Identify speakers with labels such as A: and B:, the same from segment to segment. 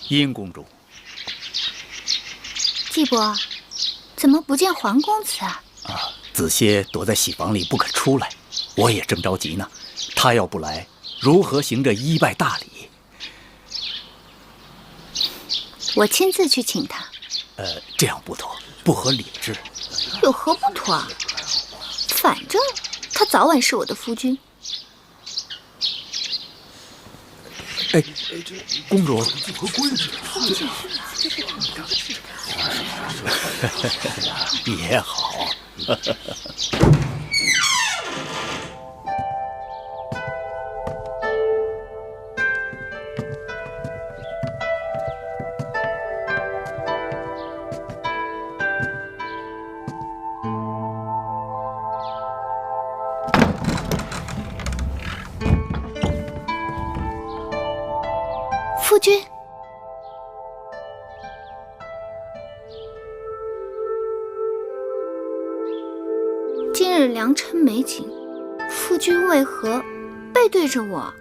A: 殷公主。
B: 季伯，怎么不见皇公子啊？
A: 子歇躲在喜房里不肯出来，我也正着急呢。他要不来，如何行这一拜大礼？
B: 我亲自去请他。
A: 这样不妥，不合礼制。
B: 有何不妥啊？反正他早晚是我的夫君。
A: 公主，
C: 不合规矩。
A: 也好。
B: 夫君，今日良辰美景，夫君为何背对着我？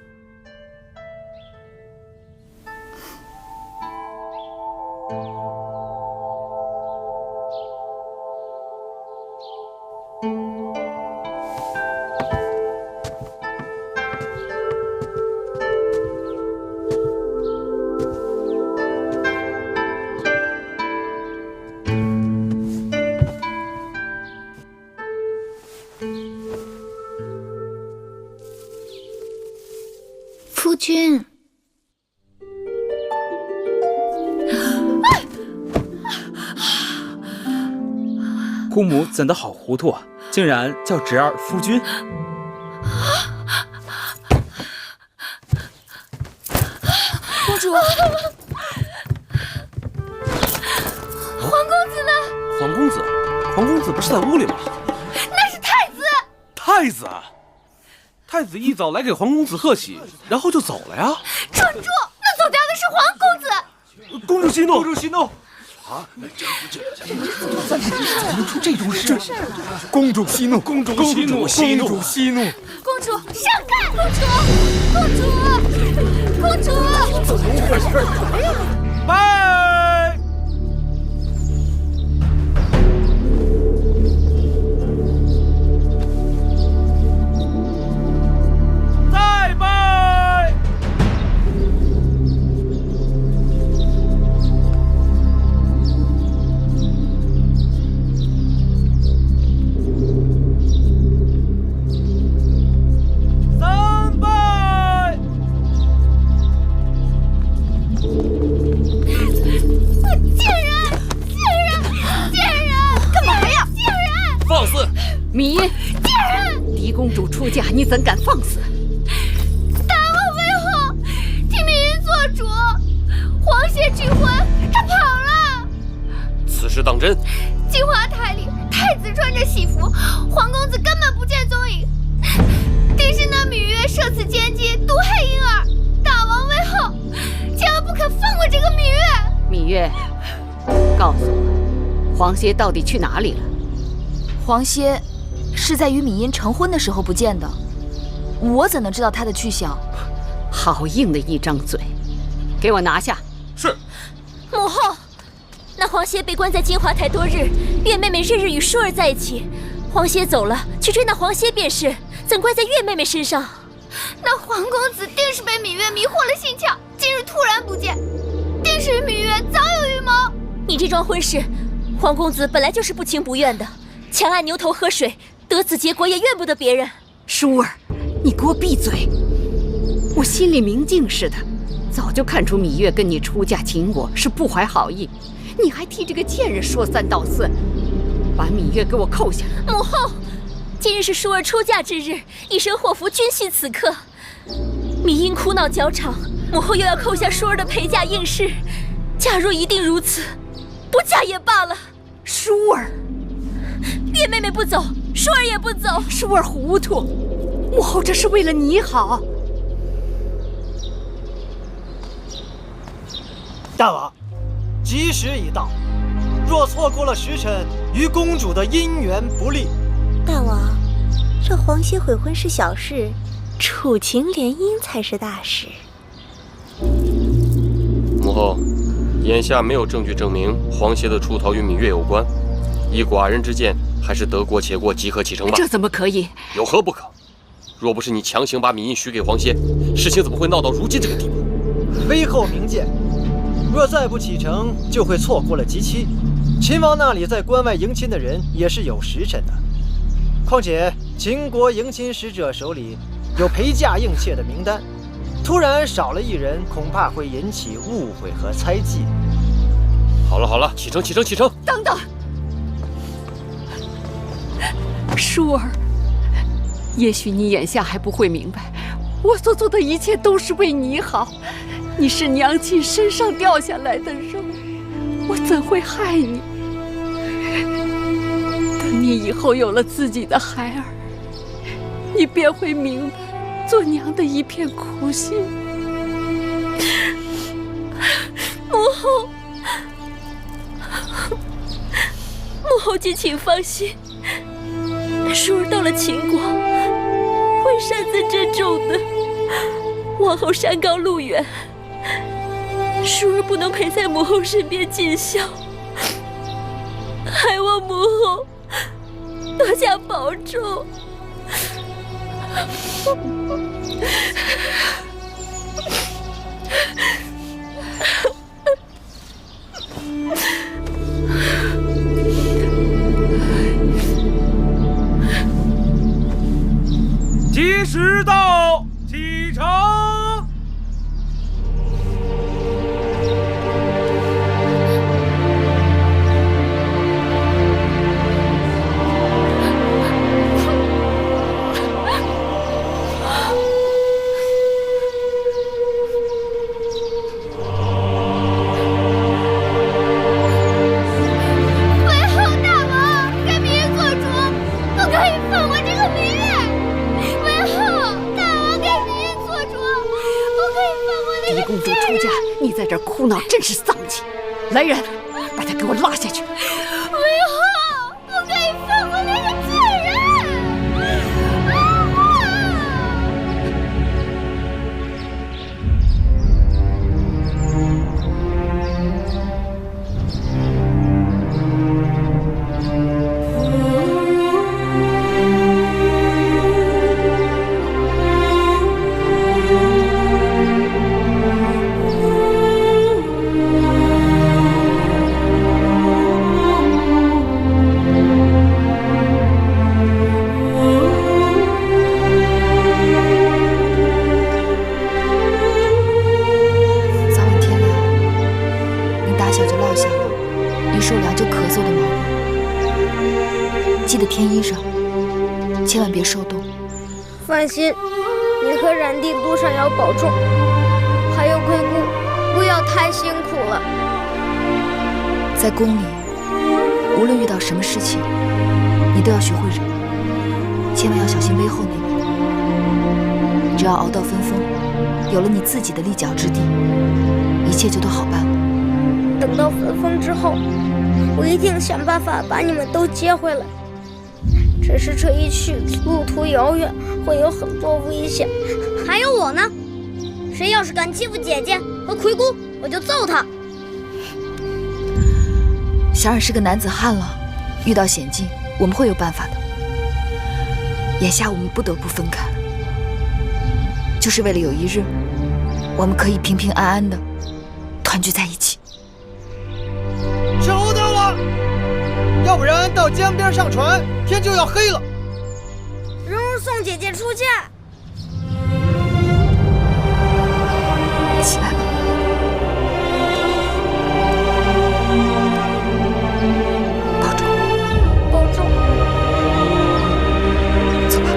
B: 夫君，
D: 姑母怎的好糊涂啊，竟然叫侄儿夫君。
E: 公主，皇公子呢？
C: 皇公子不是在屋里吗？
E: 那是太子。
C: 太子啊！太子一早来给皇公子贺喜，然后就走了呀。
E: 蠢猪，那走掉的是皇公子。
C: 公主息怒，
D: 公主息怒！
C: 啊，怎么出这种事？
A: 公主息怒，
C: 公主息怒，
A: 公主息怒！
E: 公主上看！公主，
C: 怎么回事？拜！再拜！三拜！
E: 贱人！干嘛呀？贱人！
C: 放肆！
F: 芈音，
E: 贱人！
F: 嫡公主出嫁，你怎敢放肆？
E: 大王为后，替芈音做主，皇协拒婚，他跑了。
C: 此事当真？
E: 金华台里，太子穿着喜服，皇公子根本不见踪影。定是那芈月设此奸计，毒害婴儿。大王为后，千万不可放过这个芈月。
F: 芈月，告诉我，皇协到底去哪里了？
G: 皇协是在与芈音成婚的时候不见的，我怎能知道他的去向？
F: 好硬的一张嘴，给我拿下！
C: 是。
E: 母后，那皇协被关在金华台多日，月妹妹日日与舒儿在一起。皇协走了，去追那皇协便是，怎怪在月妹妹身上？那皇公子定是被芈月迷惑了心窍，今日突然不见，定是与芈月早有预谋。你这桩婚事，皇公子本来就是不情不愿的，强按牛头喝水，得此结果也怨不得别人。
F: 舒儿，你给我闭嘴！我心里明镜似的，早就看出芈月跟你出嫁请我是不怀好意，你还替这个贱人说三道四，把芈月给我扣下！
E: 母后，今日是舒儿出嫁之日，一身祸福均系此刻。芈音哭闹较场，母后又要扣下舒儿的陪嫁应试。假若一定如此，不嫁也罢了。
F: 舒儿，
E: 月妹妹不走，舒儿也不走。
F: 舒儿糊涂，母后这是为了你好。
H: 大王，吉时已到，若错过了时辰，与公主的姻缘不利。
I: 大王，这皇协悔婚是小事，楚秦联姻才是大事。
C: 母后，
J: 眼下没有证据证明黄歇的出逃与芈月有关，依寡人之见，还是得过且过，即刻启程吧。
F: 这怎么可以？
J: 有何不可？若不是你强行把芈印许给黄歇，事情怎么会闹到如今这个地步？
H: 微后明鉴，若再不启程，就会错过了吉期。秦王那里在关外迎亲的人也是有时辰的，况且秦国迎亲使者手里有陪嫁应妾的名单，突然少了一人，恐怕会引起误会和猜忌。
J: 好了好了，启程启程启程！
F: 等等，舒儿，也许你眼下还不会明白，我所做的一切都是为你好。你是娘亲身上掉下来的肉，我怎会害你？等你以后有了自己的孩儿，你便会明白做娘的一片苦心。
E: 母后，母后敬请放心，舒儿到了秦国，会善自珍重的。往后山高路远，舒儿不能陪在母后身边尽孝，还望母后多加保重。
C: 吉时到，启程。
F: 公主出嫁，你在这儿哭闹，真是丧气！来人，把她给我拉下去！
B: 为何不可以放过那个贱人？
K: 放心，你和冉帝路上要保重，还有贵姑，不要太辛苦了。
G: 在宫里，无论遇到什么事情，你都要学会忍，千万要小心微后那边。只要熬到分封，有了你自己的立脚之地，一切就都好办了。
K: 等到分封之后，我一定想办法把你们都接回来。只是这一去，路途遥远，会有很多危险。还有我呢，谁要是敢欺负姐姐和魁姑，我就揍他。
G: 小冉是个男子汉了，遇到险境，我们会有办法的。眼下我们不得不分开，就是为了有一日，我们可以平平安安的团聚在一起。
H: 收到了，要不然到江边上船，天就要黑了。
K: 蓉蓉送姐姐出嫁。
G: 起来吧。保重。
K: 保重。
G: 走吧。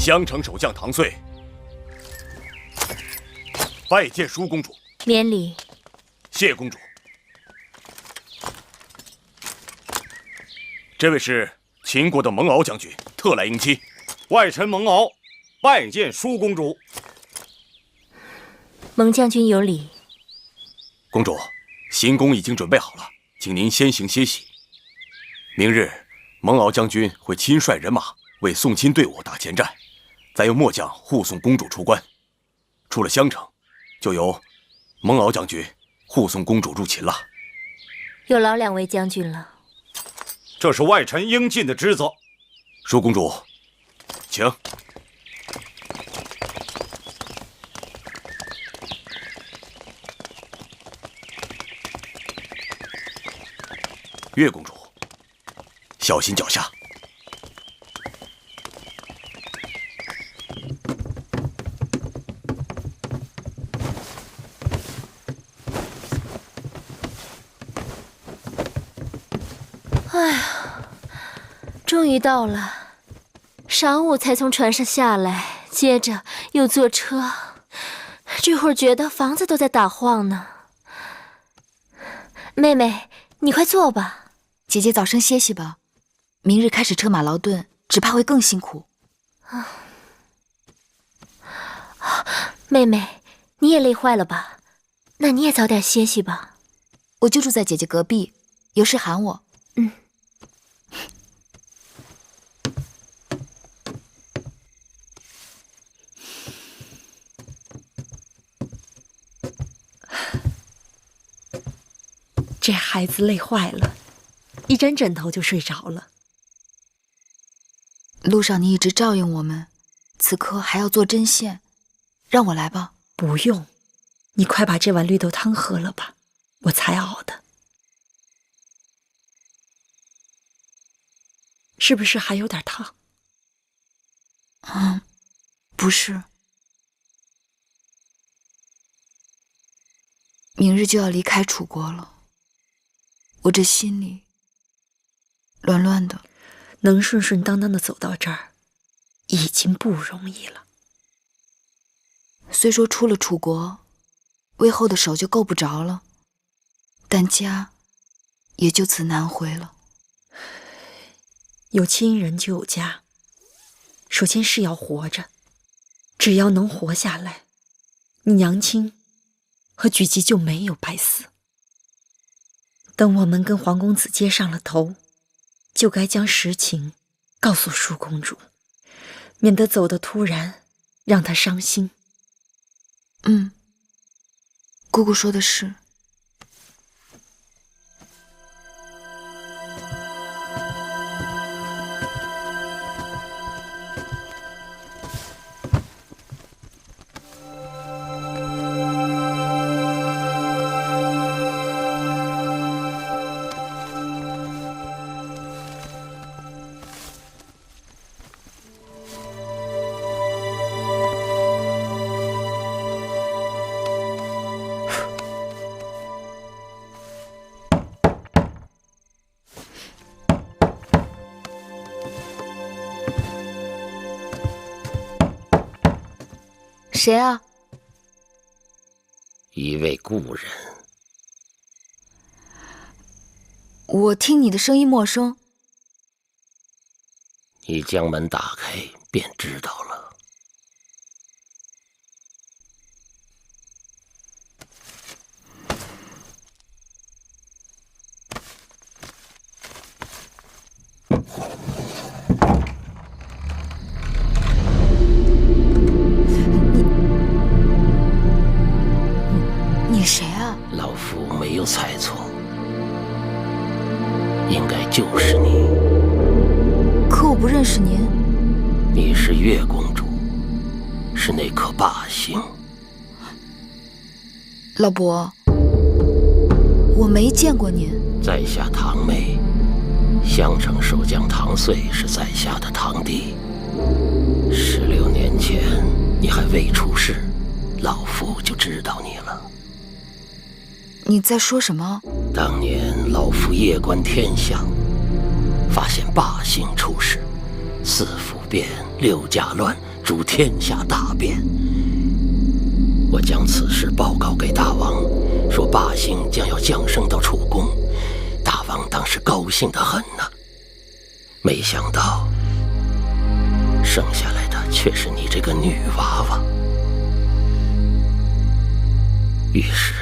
L: 襄城守将唐遂拜见舒公主。
E: 免礼。
L: 谢公主。这位是秦国的蒙敖将军，特来迎亲。
M: 外臣蒙敖拜见舒公主。
E: 蒙将军有礼。
L: 公主，行宫已经准备好了，请您先行歇息。明日，蒙敖将军会亲率人马为送亲队伍打前站，再由末将护送公主出关。出了襄城，就由蒙敖将军护送公主入秦了。
E: 有劳两位将军了。
M: 这是外臣应尽的职责。
L: 舒公主，请。岳公主，小心脚下。
E: 哎呀，终于到了。晌午才从船上下来，接着又坐车，这会儿觉得房子都在打晃呢。妹妹，你快坐吧。
G: 姐姐早生歇息吧，明日开始车马劳顿，只怕会更辛苦。
E: 妹妹，你也累坏了吧？那你也早点歇息吧。
G: 我就住在姐姐隔壁，有事喊我。
N: 这孩子累坏了，一沾枕头就睡着了。
G: 路上你一直照应我们，此刻还要做针线，让我来吧。
N: 不用，你快把这碗绿豆汤喝了吧，我才熬的。是不是还有点烫？
G: 不是。明日就要离开楚国了，我这心里乱乱的。
N: 能顺顺当当的走到这儿，已经不容易了。
G: 虽说出了楚国，魏后的手就够不着了，但家也就此难回了。
N: 有亲人就有家，首先是要活着，只要能活下来，你娘亲和举姬就没有白死。等我们跟黄公子接上了头，就该将实情告诉舒公主，免得走得突然，让她伤心。
G: 姑姑说的是。谁啊？
O: 一位故人。
G: 我听你的声音陌生。
O: 你将门打开便知道了。
G: 你谁啊？
O: 老夫没有猜错，应该就是你。
G: 可我不认识您。
O: 你是月公主，是那颗霸星。
G: 老伯，我没见过您。
O: 在下堂妹，襄城守将唐遂是在下的堂弟。16年前你还未出世，老夫就知道你了。
G: 你在说什么？
O: 当年老夫夜观天象，发现霸星出世，4府变6家乱，主天下大变。我将此事报告给大王，说霸星将要降生到楚宫。大王当时高兴得很呢，没想到生下来的却是你这个女娃娃。于是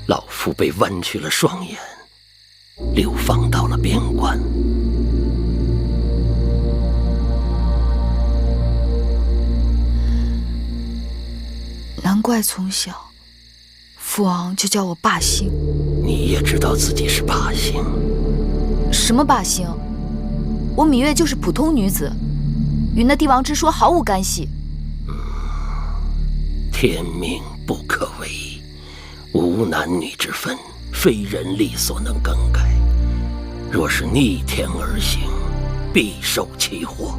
O: 老夫被剜去了双眼，流放到了边关。
G: 难怪从小父王就叫我霸星。
O: 你也知道自己是霸星？
G: 什么霸星？我芈月就是普通女子，与那帝王之说毫无干系。
O: 天命不可违，无男女之分，非人力所能更改。若是逆天而行，必受其祸。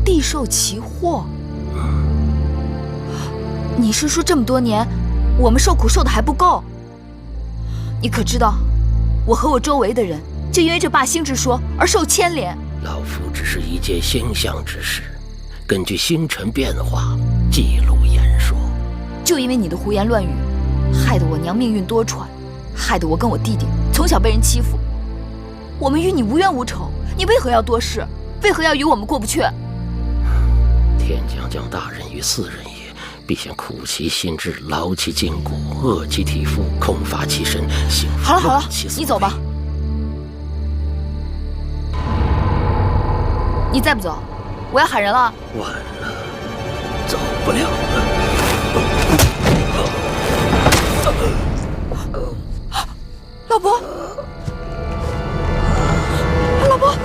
G: 必受其祸？你是说这么多年，我们受苦受的还不够？你可知道，我和我周围的人就因为这霸星之说而受牵连。
O: 老夫只是一件星象之事，根据星辰变化记录言说。
G: 就因为你的胡言乱语，害得我娘命运多舛，害得我跟我弟弟从小被人欺负。我们与你无冤无仇，你为何要多事？为何要与我们过不去？
O: 天将降大任于斯人也，必先苦其心志，劳其筋骨，饿其体肤，空乏其身，幸福
G: 好了好了，你走吧。你再不走，我要喊人了。
O: 晚了，走不了了。
G: 老伯，老伯。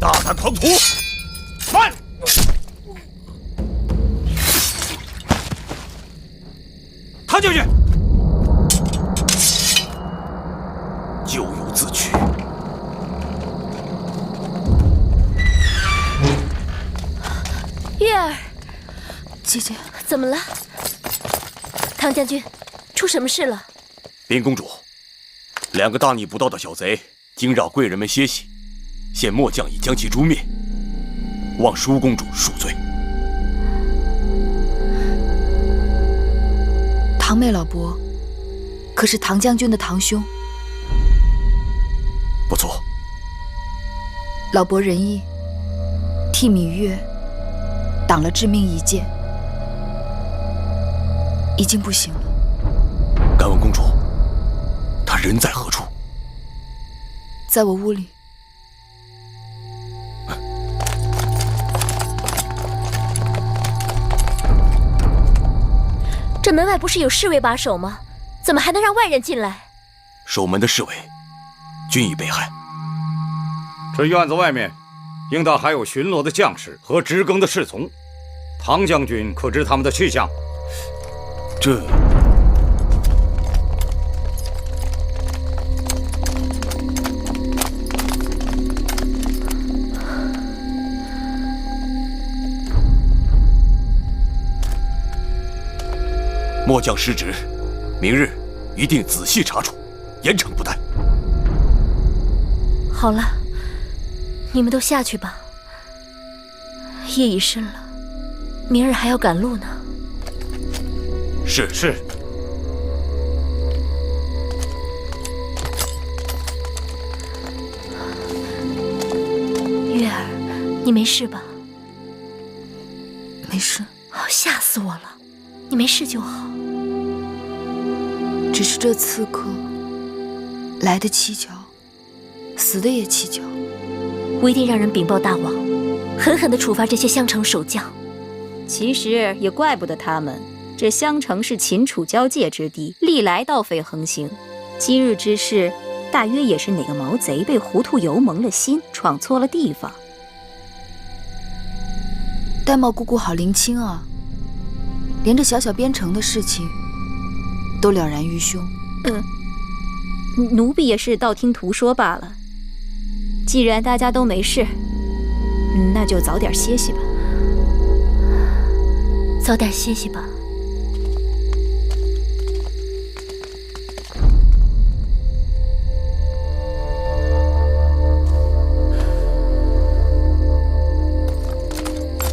M: 大胆狂徒！慢！踏进去！咎由自取。
E: 月儿，
G: 姐姐，
E: 怎么了？唐将军，出什么事了？
L: 林公主，两个大逆不道的小贼惊扰贵人们歇息。现末将已将其诛灭，望舒公主恕罪。
G: 堂妹老伯，可是唐将军的堂兄？
L: 不错。
G: 老伯仁义，替芈月挡了致命一剑，已经不行了。
L: 敢问公主，他人在何处？
G: 在我屋里。
E: 这门外不是有侍卫把守吗？怎么还能让外人进来？
L: 守门的侍卫均已被害。
P: 这院子外面应当还有巡逻的将士和值更的侍从，唐将军可知他们的去向？
L: 这……末将失职，明日一定仔细查处，严惩不贷。
E: 好了，你们都下去吧。夜已深了，明日还要赶路呢。
L: 是。
E: 月儿，你没事吧？
G: 没事。
E: 吓死我了！你没事就好。
G: 只是这刺客来得蹊跷，死的也蹊跷。
E: 我一定让人禀报大王，狠狠地处罚这些襄城守将。
Q: 其实也怪不得他们，这襄城是秦楚交界之地，历来盗匪横行。今日之事，大约也是哪个毛贼被糊涂油蒙了心，闯错了地方。
G: 玳瑁姑姑好灵清啊，连这小小边城的事情都了然于胸。
Q: 奴婢也是道听途说罢了。既然大家都没事，那就早点歇息吧。
E: 早点歇息吧。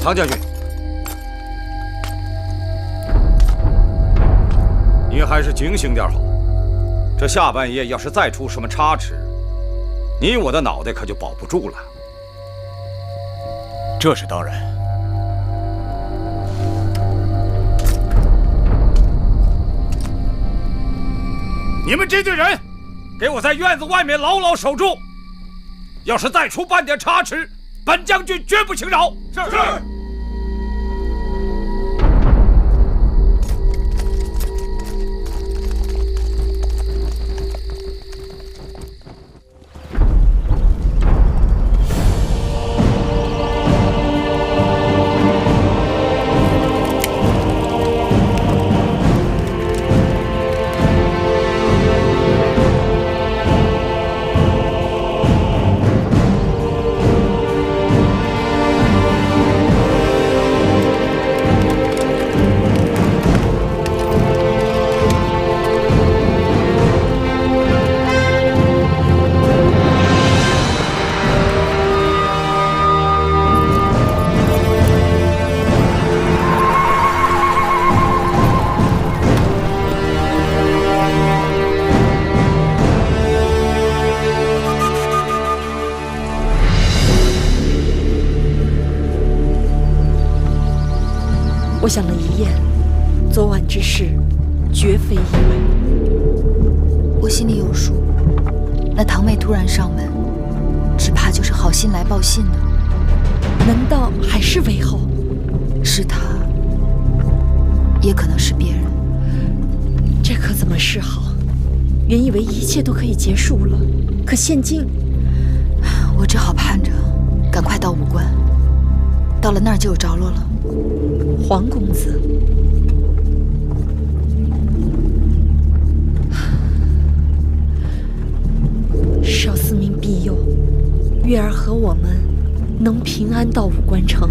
P: 唐将军，你还是警醒点好。这下半夜要是再出什么差池，你我的脑袋可就保不住了。
L: 这是当然。
P: 你们这队人，给我在院子外面牢牢守住！要是再出半点差池，本将军绝不轻饶。是。
N: 我想了一夜，昨晚之事绝非意外。
G: 我心里有数，那堂妹突然上门，只怕就是好心来报信呢。
N: 难道还是韦后？
G: 是他，也可能是别人。
N: 这可怎么是好？原以为一切都可以结束了，可现今……
G: 我只好盼着赶快到武关，到了那儿就有着落了。
N: 黄公子，少司命庇佑，月儿和我们能平安到武关城。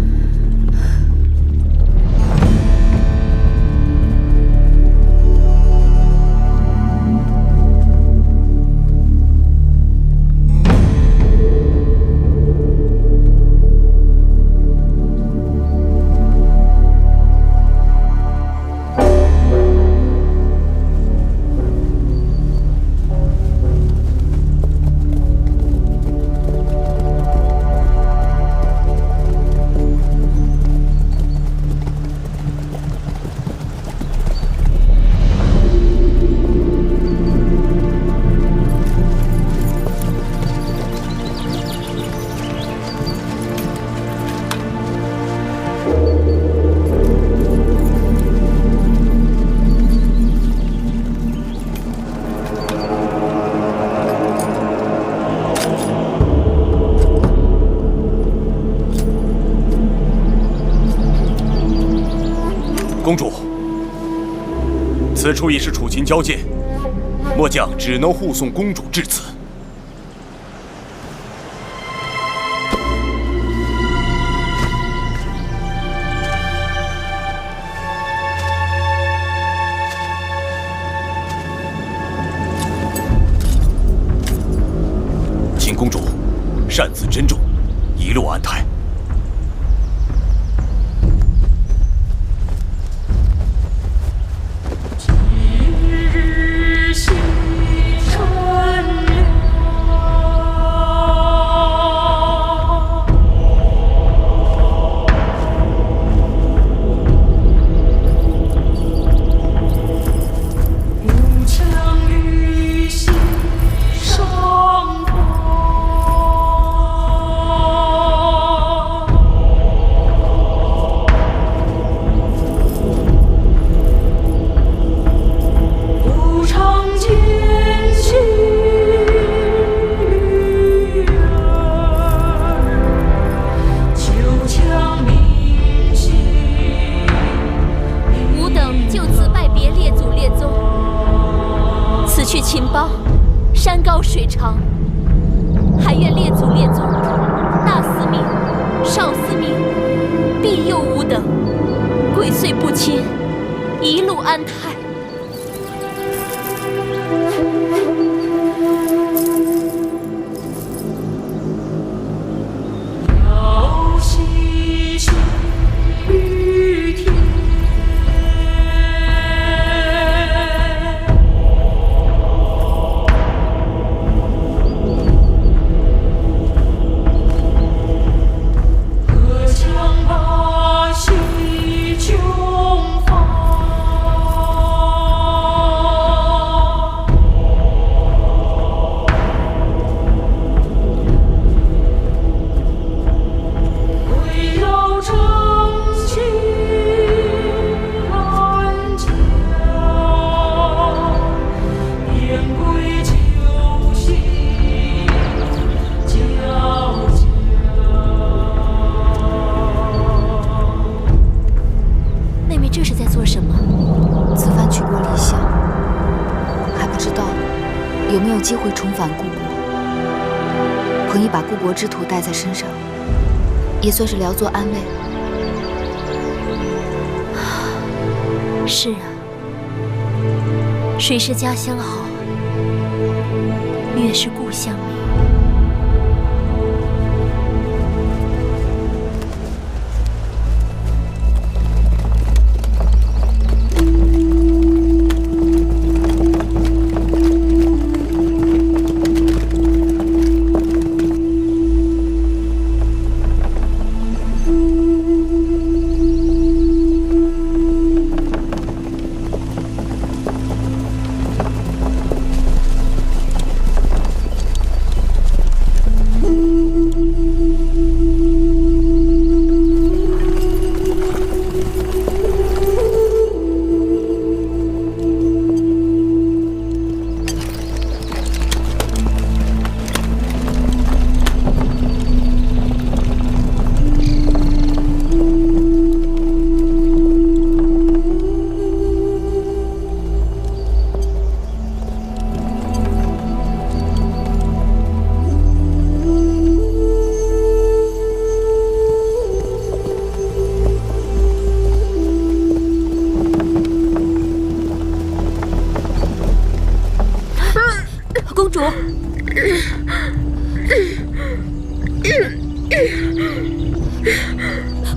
L: 公主，此处已是楚秦交界，末将只能护送公主至此。请公主擅自珍重，一路安泰。
G: 机会重返故国，彭姨把故国之土带在身上，也算是聊作安慰。
E: 是啊，谁是家乡好，越是故乡美。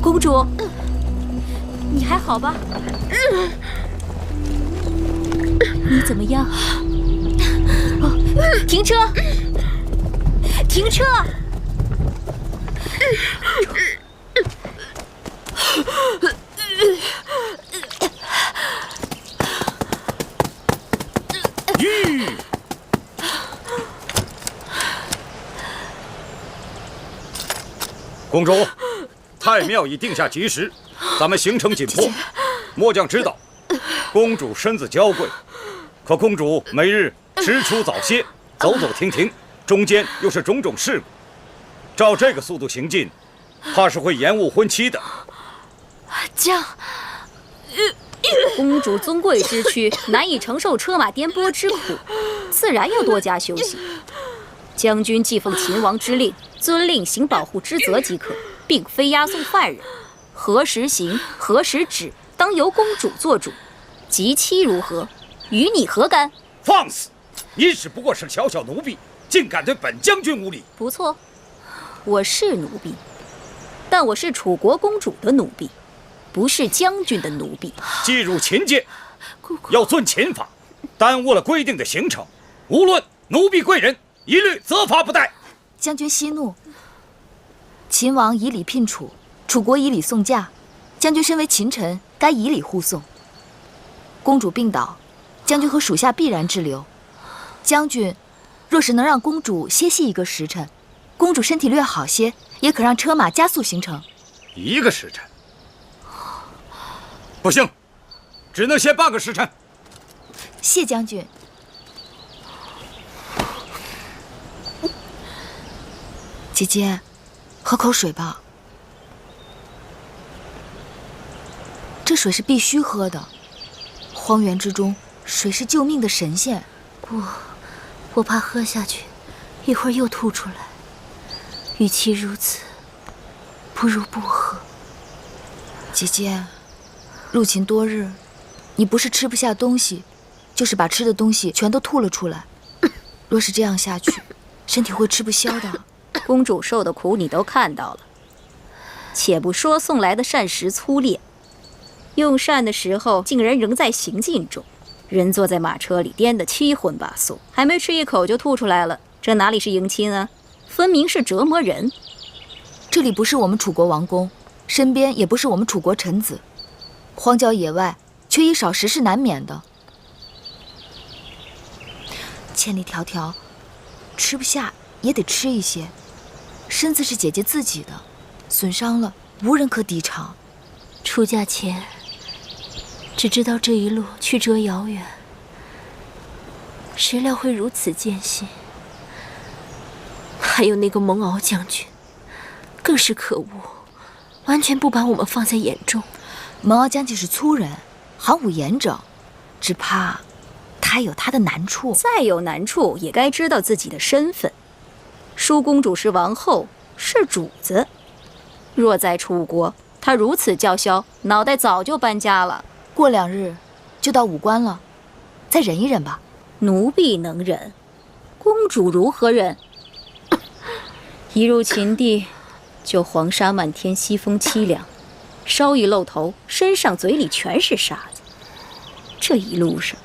E: 公主，你还好吧？你怎么样？停车！停车！
P: 公主，太庙已定下吉时，咱们行程紧迫。末将知道，公主身子娇贵，可公主每日迟出早歇，走走停停，中间又是种种事故，照这个速度行进，怕是会延误婚期的。
E: 将，
Q: 公主尊贵之躯，难以承受车马颠簸之苦，自然要多加休息。将军既奉秦王之令，遵令行保护之责即可，并非押送犯人。何时行，何时止，当由公主做主。及期如何，与你何干？
P: 放肆！你只不过是小小奴婢，竟敢对本将军无礼！
Q: 不错，我是奴婢，但我是楚国公主的奴婢，不是将军的奴婢。
P: 既入秦界，要遵秦法，耽误了规定的行程，无论奴婢贵人，一律责罚不贷。
G: 将军息怒，秦王以礼聘楚，楚国以礼送驾，将军身为秦臣，该以礼护送。公主病倒，将军和属下必然滞留。将军若是能让公主歇息1个时辰，公主身体略好些，也可让车马加速行程。
P: 1个时辰？不行，只能歇半个时辰。
G: 谢将军。姐姐，喝口水吧。这水是必须喝的。荒原之中，水是救命的神仙。
E: 不，我怕喝下去，一会儿又吐出来。与其如此，不如不喝。
G: 姐姐，入秦多日，你不是吃不下东西，就是把吃的东西全都吐了出来。若是这样下去，身体会吃不消的。
Q: 公主受的苦你都看到了，且不说送来的膳食粗劣，用膳的时候竟然仍在行进中，人坐在马车里颠得七荤八素，还没吃一口就吐出来了，这哪里是迎亲啊，分明是折磨人。
G: 这里不是我们楚国王宫，身边也不是我们楚国臣子，荒郊野外，缺衣少食是难免的。千里迢迢，吃不下也得吃一些。身子是姐姐自己的，损伤了无人可抵偿。
E: 出嫁前只知道这一路曲折遥远，谁料会如此艰辛。还有那个蒙敖将军，更是可恶，完全不把我们放在眼中。
G: 蒙敖将军是粗人，行武严整，只怕他有他的难处。
Q: 再有难处，也该知道自己的身份。舒公主是王后，是主子。若在楚国，她如此叫嚣，脑袋早就搬家了。
G: 过2日就到武关了，再忍一忍吧。
Q: 奴婢能忍，公主如何忍？一入秦地，就黄沙漫天，西风凄凉，稍一露头，身上嘴里全是沙子。这一路上，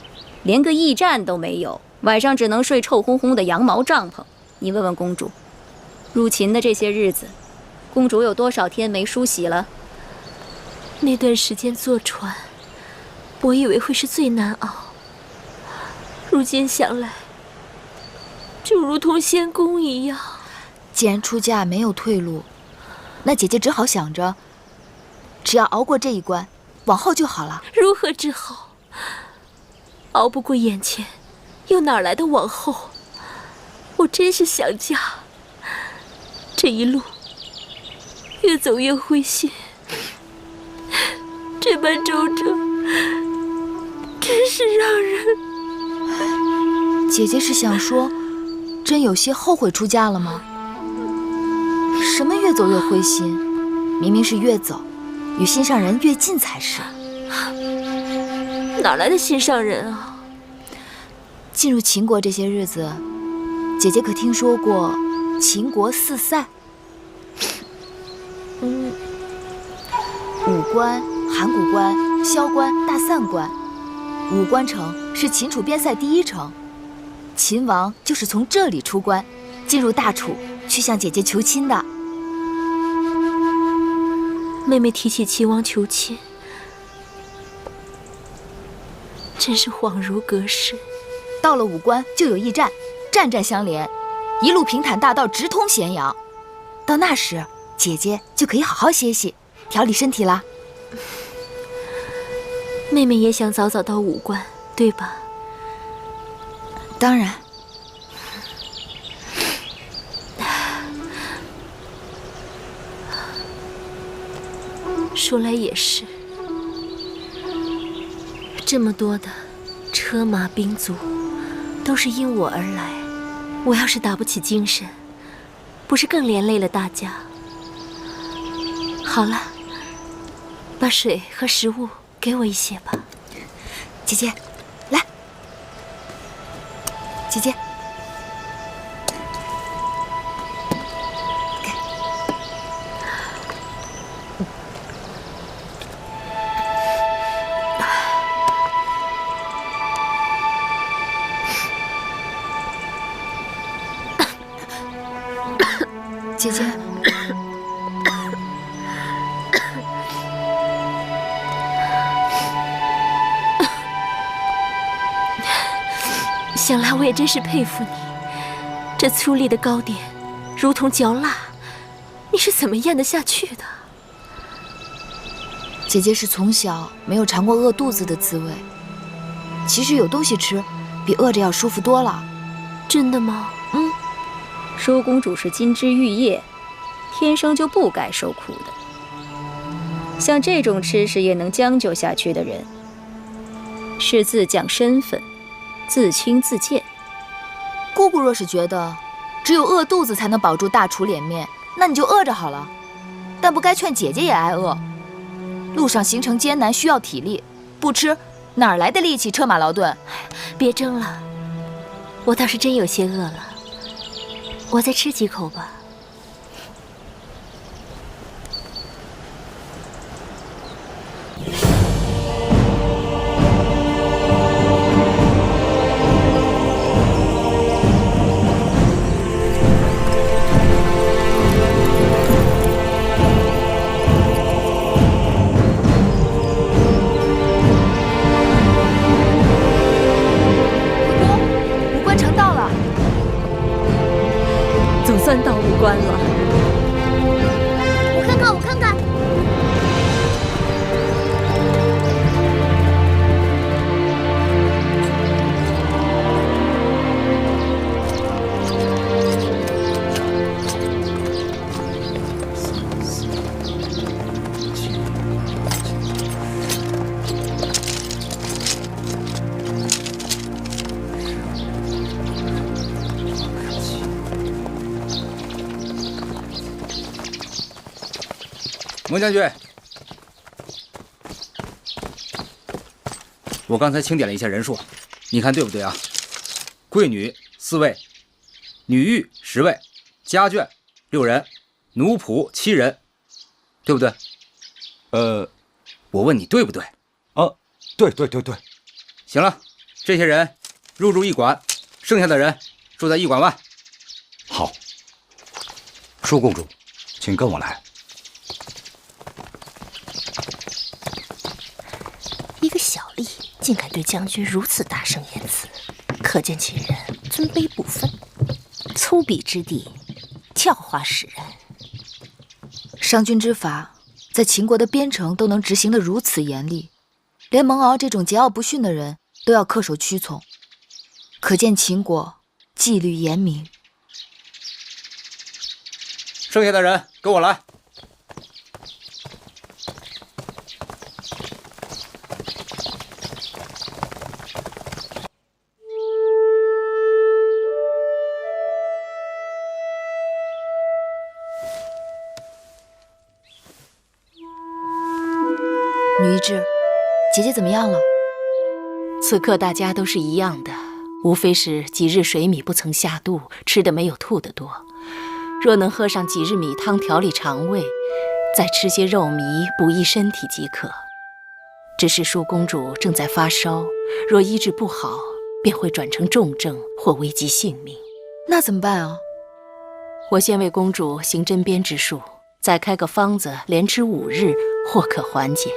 Q: 连个驿站都没有，晚上只能睡臭烘烘的羊毛帐篷。你问问公主，入秦的这些日子，公主有多少天没梳洗了？
E: 那段时间坐船，我以为会是最难熬，如今想来，就如同仙宫一样。
G: 既然出嫁没有退路，那姐姐只好想着，只要熬过这一关，往后就好了。
E: 如何之好？熬不过眼前，又哪来的往后？我真是想家，这一路越走越灰心，这般周折，真是让人……
G: 姐姐是想说，真有些后悔出嫁了吗？什么越走越灰心？明明是越走，与心上人越近才是。
E: 哪来的心上人啊？
G: 进入秦国这些日子，姐姐可听说过秦国4塞？武关、函谷关、萧关、大散关。武关城是秦楚边塞第1城，秦王就是从这里出关，进入大楚，去向姐姐求亲的。
E: 妹妹提起秦王求亲，真是恍如隔世。
G: 到了武关就有驿站，站站相连，一路平坦大道直通咸阳。到那时，姐姐就可以好好歇息，调理身体啦。
E: 妹妹也想早早到武关，对吧？
G: 当然。
E: 说来也是，这么多的车马兵卒，都是因我而来。我要是打不起精神，不是更连累了大家？好了，把水和食物给我一些吧。
G: 姐姐，来，姐姐。姐姐，
E: 想来我也真是佩服你，这粗粝的糕点如同嚼蜡，你是怎么咽得下去的？
G: 姐姐是从小没有尝过饿肚子的滋味，其实有东西吃，比饿着要舒服多了。
E: 真的吗？
G: 嗯。
Q: 舒公主是金枝玉叶，天生就不该受苦的。像这种吃食也能将就下去的人，是自降身份，自轻自贱。
G: 姑姑若是觉得只有饿肚子才能保住大厨脸面，那你就饿着好了。但不该劝姐姐也挨饿。路上行程艰难，需要体力，不吃哪来的力气车马劳顿？
E: 别争了，我倒是真有些饿了。我再吃几口吧。
G: 武关城到了。
Q: 总算到武关了。
K: 我看看，我看看。
D: 蒙将军，我刚才清点了一下人数，你看对不对啊？贵女4位，女御10位，家眷6人，奴仆7人，对不对？我问你对不对？
P: 对。
D: 行了，这些人入住驿馆，剩下的人住在驿馆外。
P: 好，舒公主，请跟我来。
E: 一个小吏竟敢对将军如此大声言辞，可见其人尊卑不分，粗鄙之地，教化使人。
G: 商君之法，在秦国的边城都能执行得如此严厉，连蒙敖这种桀骜不驯的人都要恪守屈从，可见秦国纪律严明。
D: 剩下的人跟我来。
G: 女一志，姐姐怎么样了？
E: 此刻大家都是一样的，无非是几日水米不曾下肚，吃的没有吐的多。若能喝上几日米汤调理肠胃，再吃些肉糜补益身体即可。只是舒公主正在发烧，若医治不好，便会转成重症或危及性命。
G: 那怎么办啊？
E: 我先为公主行针砭之术，再开个方子，连吃5日，或可缓解。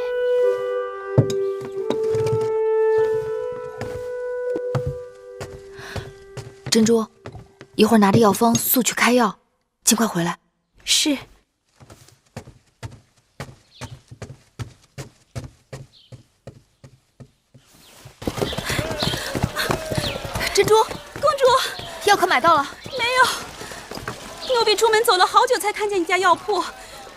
G: 珍珠，一会儿拿着药方速去开药，尽快回来。
E: 是。
G: 珍珠，
R: 公主，
G: 药可买到了？
R: 没有，奴婢出门走了好久才看见一家药铺。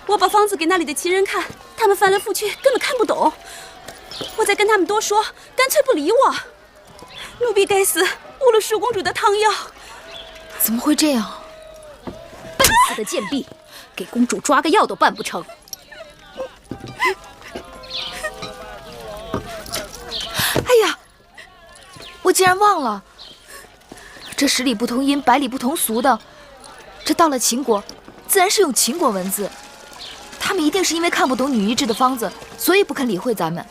R: 我把方子给那里的旗人看，他们翻来覆去，根本看不懂。我再跟他们多说，干脆不理我。奴婢该死，误了淑公主的汤药。
G: 怎么会这样？
Q: 笨死的贱婢，给公主抓个药都办不成。
G: 哎呀，我竟然忘了，这十里不同音，百里不同俗的，这到了秦国，自然是用秦国文字。他们一定是因为看不懂女医制的方子，所以不肯理会咱们。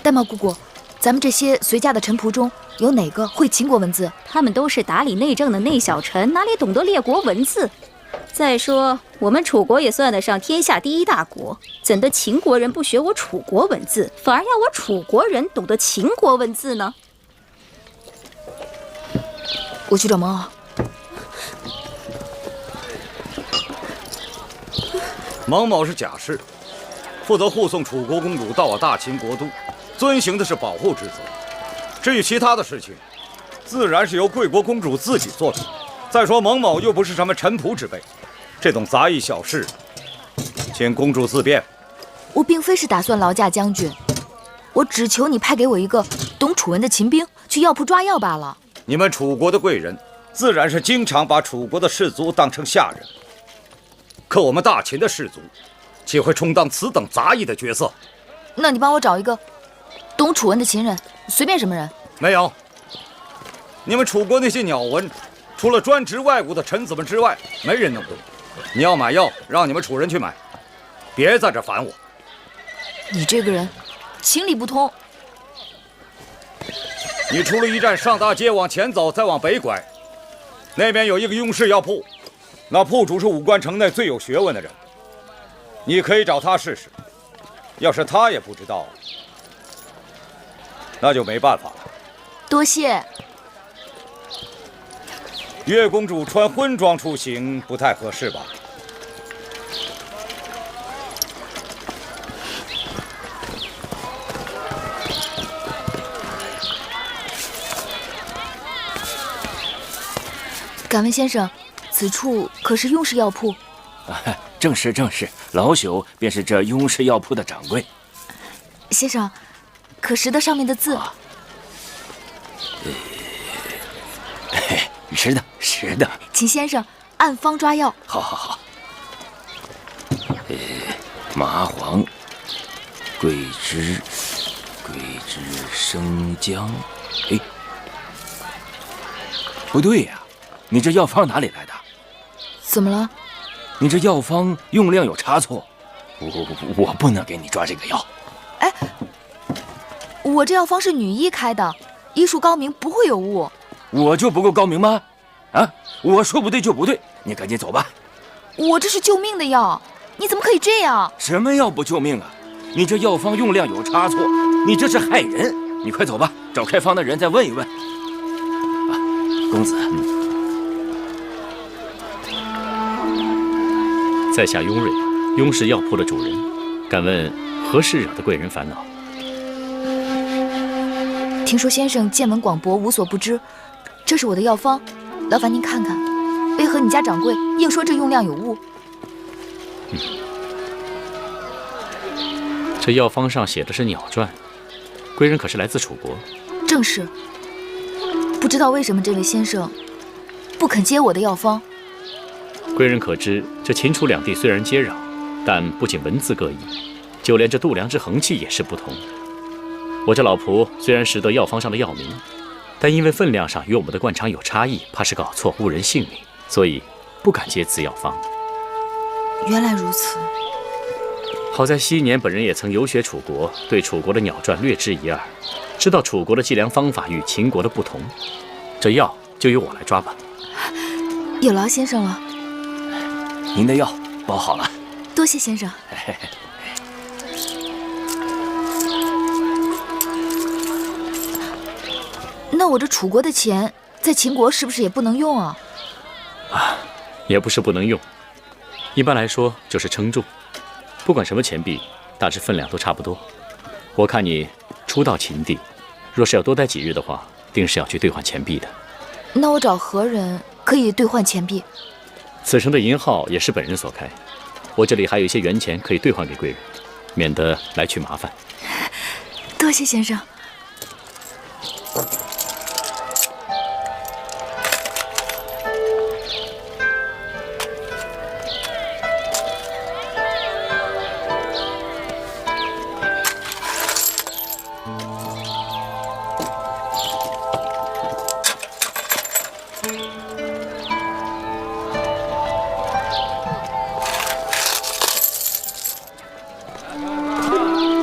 G: 玳瑁姑姑，咱们这些随驾的臣仆中，有哪个会秦国文字？
Q: 他们都是打理内政的内小臣，哪里懂得列国文字？再说，我们楚国也算得上天下第一大国，怎的秦国人不学我楚国文字，反而要我楚国人懂得秦国文字呢？
G: 我去找蒙骜。
P: 蒙某是甲士，负责护送楚国公主到我大秦国都，遵行的是保护职责。至于其他的事情，自然是由贵国公主自己做主。再说蒙某又不是什么臣仆之辈，这种杂役小事，请公主自便。
G: 我并非是打算劳驾将军，我只求你派给我一个懂楚文的秦兵，去药铺抓药罢了。
P: 你们楚国的贵人，自然是经常把楚国的士卒当成下人。可我们大秦的士卒，岂会充当此等杂役的角色？
G: 那你帮我找一个懂楚文的秦人，随便什么人。
P: 没有。你们楚国那些鸟文，除了专职外务的臣子们之外，没人能懂。你要买药，让你们楚人去买，别在这烦我。
G: 你这个人，情理不通。
P: 你出了驿站上大街，往前走，再往北拐，那边有一个雍氏药铺。那铺主是武关城内最有学问的人，你可以找他试试。要是他也不知道，那就没办法了。
G: 多谢。
P: 月公主穿婚装出行不太合适吧？
G: 敢问先生，此处可是雍氏药铺？
S: 正是正是，老朽便是这雍氏药铺的掌柜。
G: 先生，可识得上面的字？
S: 识得识得。
G: 请先生按方抓药。
S: 好好好。麻黄、桂枝、生姜。哎，不对呀，你这药方哪里来的？
G: 怎么了？
S: 你这药方用量有差错，我不能给你抓这个药。
G: 哎，我这药方是女医开的，医术高明，不会有误。
S: 我就不够高明吗？啊，我说不对就不对，你赶紧走吧。
G: 我这是救命的药，你怎么可以这样？
S: 什么药不救命啊？你这药方用量有差错，你这是害人。你快走吧，找开方的人再问一问。啊，公子。
T: 在下雍瑞，雍氏药铺的主人，敢问何事惹得贵人烦恼？
G: 听说先生见闻广博，无所不知，这是我的药方，劳烦您看看，为何你家掌柜硬说这用量有误？
T: 这药方上写的是鸟传，贵人可是来自楚国？
G: 正是。不知道为什么这位先生不肯接我的药方。
T: 贵人可知，这秦楚两地虽然接壤，但不仅文字各异，就连这度量之衡器也是不同。我这老仆虽然识得药方上的药名，但因为分量上与我们的惯常有差异，怕是搞错误人性命，所以不敢接此药方。
G: 原来如此。
T: 好在昔年本人也曾游学楚国，对楚国的鸟传略知一二，知道楚国的计量方法与秦国的不同。这药就由我来抓吧。
G: 有劳先生了。
S: 您的药包好了。
G: 多谢先生。那我这楚国的钱在秦国是不是也不能用啊？
T: 啊，也不是不能用，一般来说就是称重。不管什么钱币，大致分量都差不多。我看你初到秦地，若是要多待几日的话，定是要去兑换钱币的。
G: 那我找何人可以兑换钱币？
T: 此城的银号也是本人所开，我这里还有一些元钱可以兑换给贵人。免得来去麻烦。
G: 多谢先生。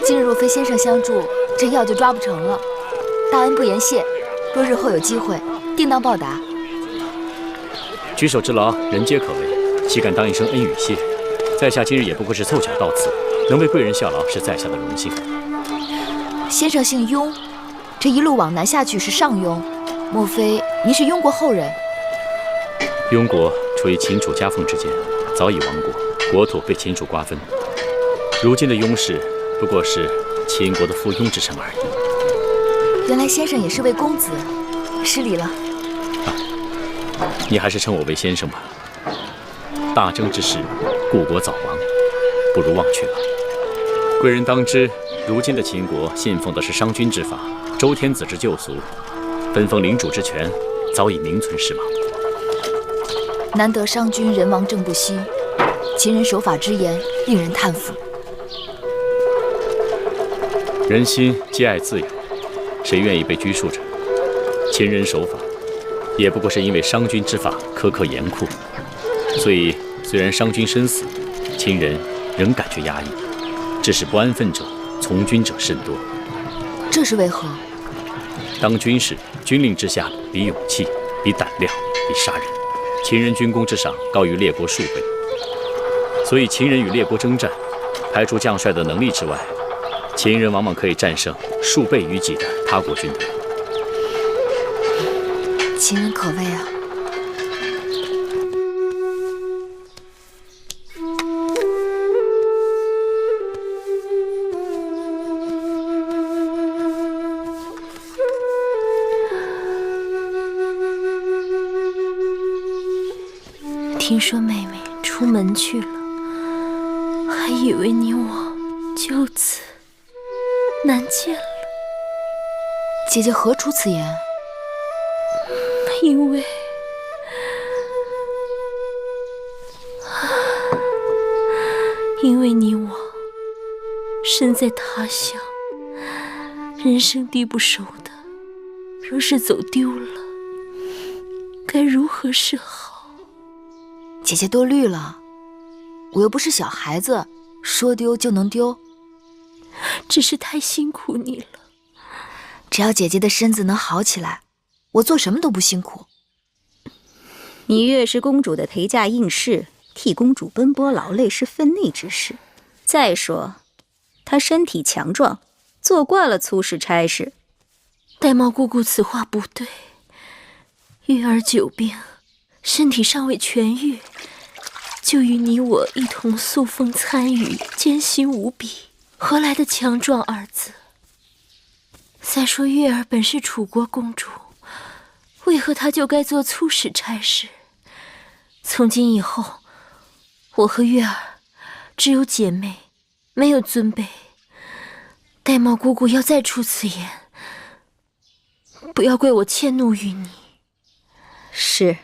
G: 今日若非先生相助，这药就抓不成了。大恩不言谢，若日后有机会，定当报答。
T: 举手之劳，人皆可为，岂敢当一声恩与谢？在下今日也不过是凑巧到此，能为贵人效劳，是在下的荣幸。
G: 先生姓雍，这一路往南下去是上庸，莫非您是雍国后人？
T: 雍国处于秦楚夹缝之间，早已亡国，国土被秦楚瓜分。如今的雍氏不过是秦国的附庸之臣而已。
G: 原来先生也是位公子，失礼了。
T: 你还是称我为先生吧。大征之时，故国早亡，不如忘却吧。贵人当知，如今的秦国信奉的是商君之法，周天子之旧俗，分封领主之权早已名存实亡。
G: 难得商君人亡政不息，秦人守法之严令人叹服。
T: 人心皆爱自由，谁愿意被拘束着？秦人守法，也不过是因为商君之法苛刻严酷，所以虽然商君身死，秦人仍感觉压抑，致使不安分者、从军者甚多。
G: 这是为何？
T: 当军事，军令之下比勇气，比胆量，比杀人。秦人军功之上高于列国数倍，所以秦人与列国征战，排除将帅的能力之外，秦人往往可以战胜数倍于己的他国军队。
G: 秦人可畏啊！
E: 听说妹妹出门去了，还以为你我就此难见了。
G: 姐姐何出此言？
E: 因为你我身在他乡，人生地不熟的，若是走丢了，该如何是好？
G: 姐姐多虑了，我又不是小孩子，说丢就能丢。
E: 只是太辛苦你了。
G: 只要姐姐的身子能好起来，我做什么都不辛苦。
Q: 芈月是公主的陪嫁应试，替公主奔波劳累是分内之事。再说，她身体强壮，做惯了粗事差事。
E: 玳瑁姑姑此话不对，月儿久病，身体尚未痊愈，就与你我一同素风参与，艰辛无比，何来的强壮二字？再说月儿本是楚国公主，为何她就该做粗使差事？从今以后，我和月儿只有姐妹，没有尊卑。玳瑁姑姑要再出此言，不要怪我迁怒于你。
Q: 是。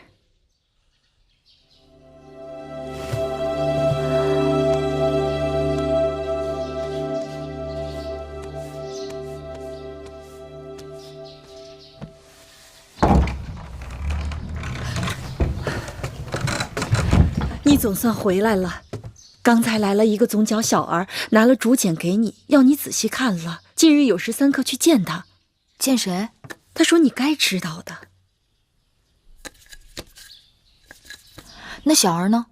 N: 你总算回来了。刚才来了一个总角小儿，拿了竹简给你，要你仔细看了。近日有时3刻去见他。
G: 见谁？
N: 他说你该知道的。
G: 那小儿呢？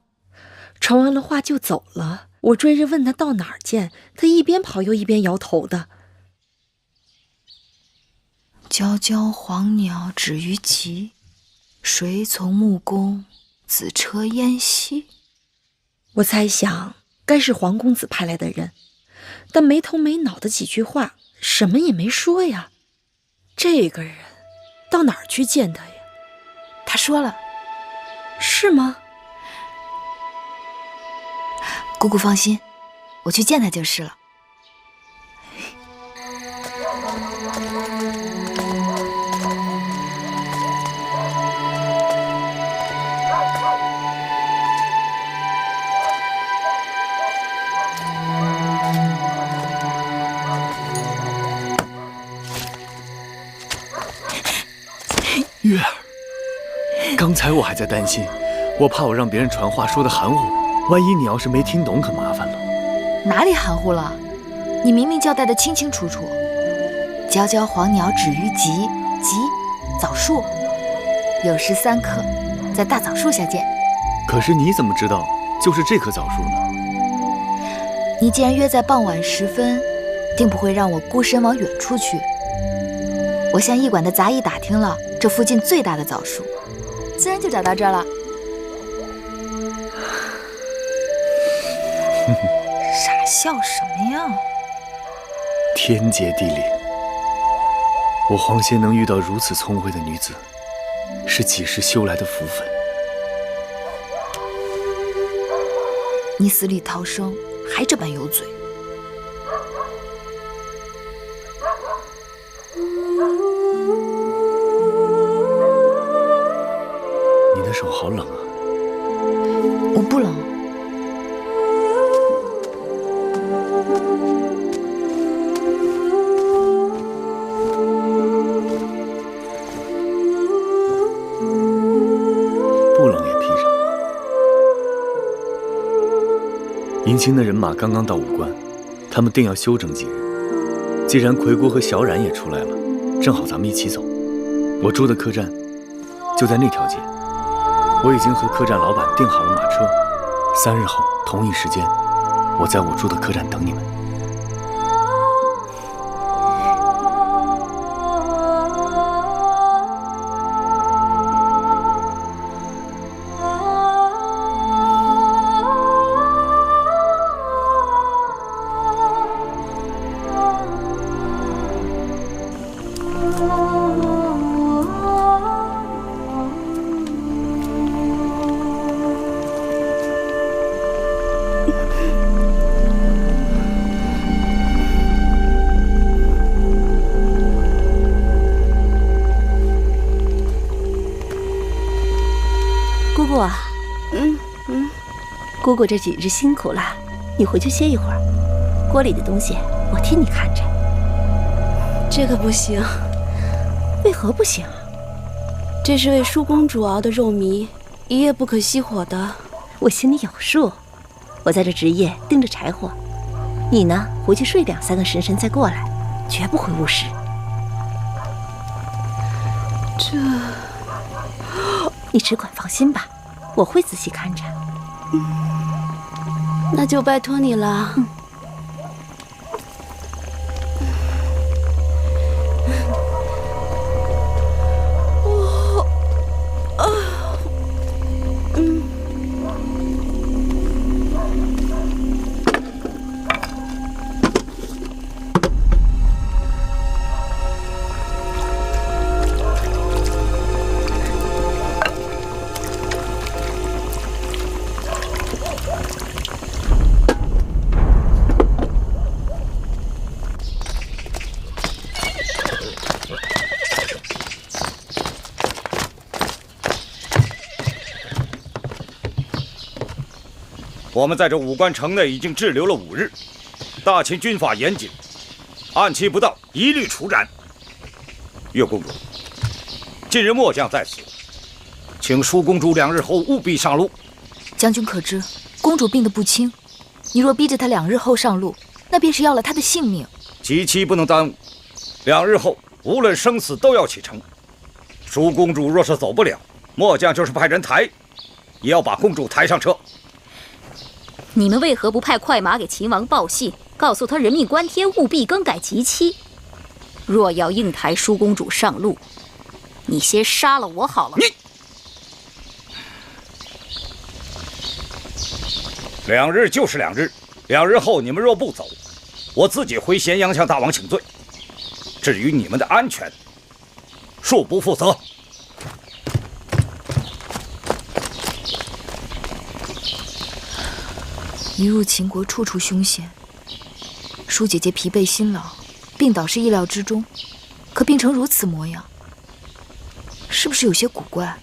N: 传完了话就走了。我追着问他到哪儿见，他一边跑又一边摇头的。
G: 皎皎黄鸟止于棘，谁从木工子车烟兮。
N: 我猜想该是黄公子派来的人，但没头没脑的几句话，什么也没说呀。这个人到哪儿去见他呀？
G: 他说了。
N: 是吗？
G: 姑姑放心，我去见他就是了。
U: 月儿，刚才我还在担心，我怕我让别人传话说的含糊，万一你要是没听懂，可麻烦了。
G: 哪里含糊了？你明明交代的清清楚楚。皎皎黄鸟止于极，极枣树，有时3刻，在大枣树下见。
U: 可是你怎么知道就是这棵枣树呢？
G: 你既然约在傍晚时分，定不会让我孤身往远处去。我向驿馆的杂役打听了这附近最大的枣树，自然就找到这儿了。傻笑什么呀？
U: 天结地灵，我黄仙能遇到如此聪慧的女子，是几世修来的福分。
G: 你死里逃生，还这般有嘴。
U: 你的手好冷啊。
G: 我不冷。
U: 不冷也披上。迎亲的人马刚刚到武关，他们定要休整几日。既然奎国和小冉也出来了，正好咱们一起走。我住的客栈就在那条街，我已经和客栈老板订好了马车。3日后同一时间，我在我住的客栈等你们。
R: 姑姑这几日辛苦了，你回去歇一会儿。锅里的东西我替你看着。
K: 这个不行。
R: 为何不行？
K: 这是为舒公主熬的肉糜，一夜不可熄火的。
R: 我心里有数，我在这值夜盯着柴火。你呢，回去睡2、3个时辰再过来，绝不会误事。
K: 这，
R: 你只管放心吧，我会仔细看着。
K: 那就拜托你了。
P: 我们在这武关城内已经滞留了5日，大秦军法严谨，按期不到一律处斩。月公主，近日末将在此，请舒公主2日后务必上路。
G: 将军可知，公主病得不轻，你若逼着她2日后上路，那便是要了她的性命。
P: 吉期不能耽误，2日后无论生死都要启程。舒公主若是走不了，末将就是派人抬，也要把公主抬上车。
Q: 你们为何不派快马给秦王报信，告诉他人命关天，务必更改吉期？若要硬抬舒公主上路，你先杀了我好了。
P: 你2日就是2日，2日后你们若不走，我自己回咸阳向大王请罪。至于你们的安全，恕不负责。
G: 一入秦国，处处凶险，舒姐姐疲惫辛劳，病倒是意料之中，可病成如此模样，是不是有些古怪？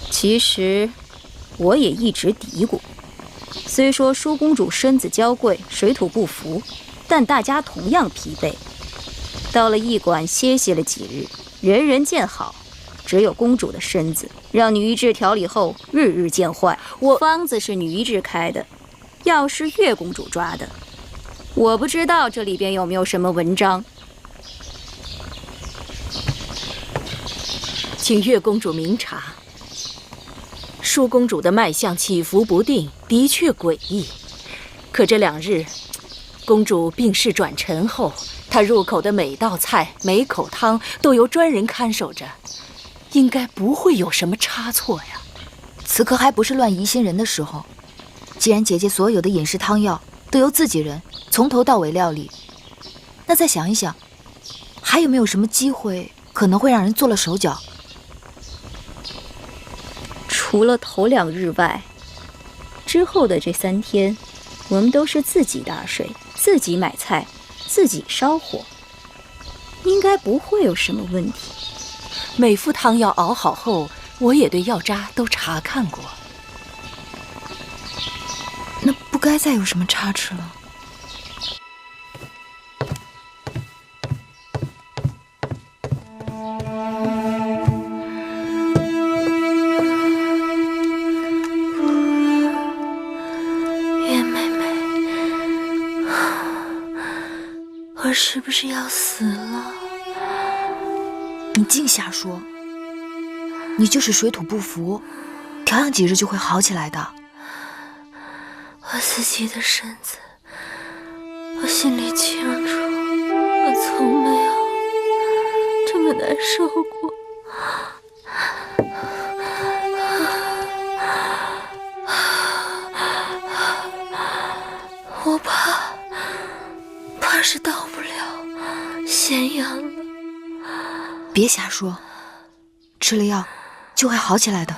Q: 其实，我也一直嘀咕。虽说舒公主身子娇贵，水土不服，但大家同样疲惫。到了驿馆歇息了几日，人人见好，只有公主的身子，让女医治调理后日日见坏。方子是女医治开的，药是月公主抓的。我不知道这里边有没有什么文章。
A: 请月公主明察。舒公主的脉象起伏不定，的确诡异。可这2日，公主病势转沉后，她入口的每道菜、每口汤都由专人看守着，应该不会有什么差错呀。
G: 此刻还不是乱疑心人的时候。既然姐姐所有的饮食汤药都由自己人从头到尾料理，那再想一想，还有没有什么机会可能会让人做了手脚？
Q: 除了头2日外，之后的这3天，我们都是自己打水、自己买菜、自己烧火，应该不会有什么问题。
A: 每副汤药熬好后，我也对药渣都查看过。
G: 那不该再有什么差池了。
K: 月妹妹，我是不是要死了？
G: 你净瞎说，你就是水土不服，调养几日就会好起来的。
K: 我自己的身子，我心里清楚，我从没有这么难受过。我怕是到不了咸阳了。
G: 别瞎说，吃了药就会好起来的。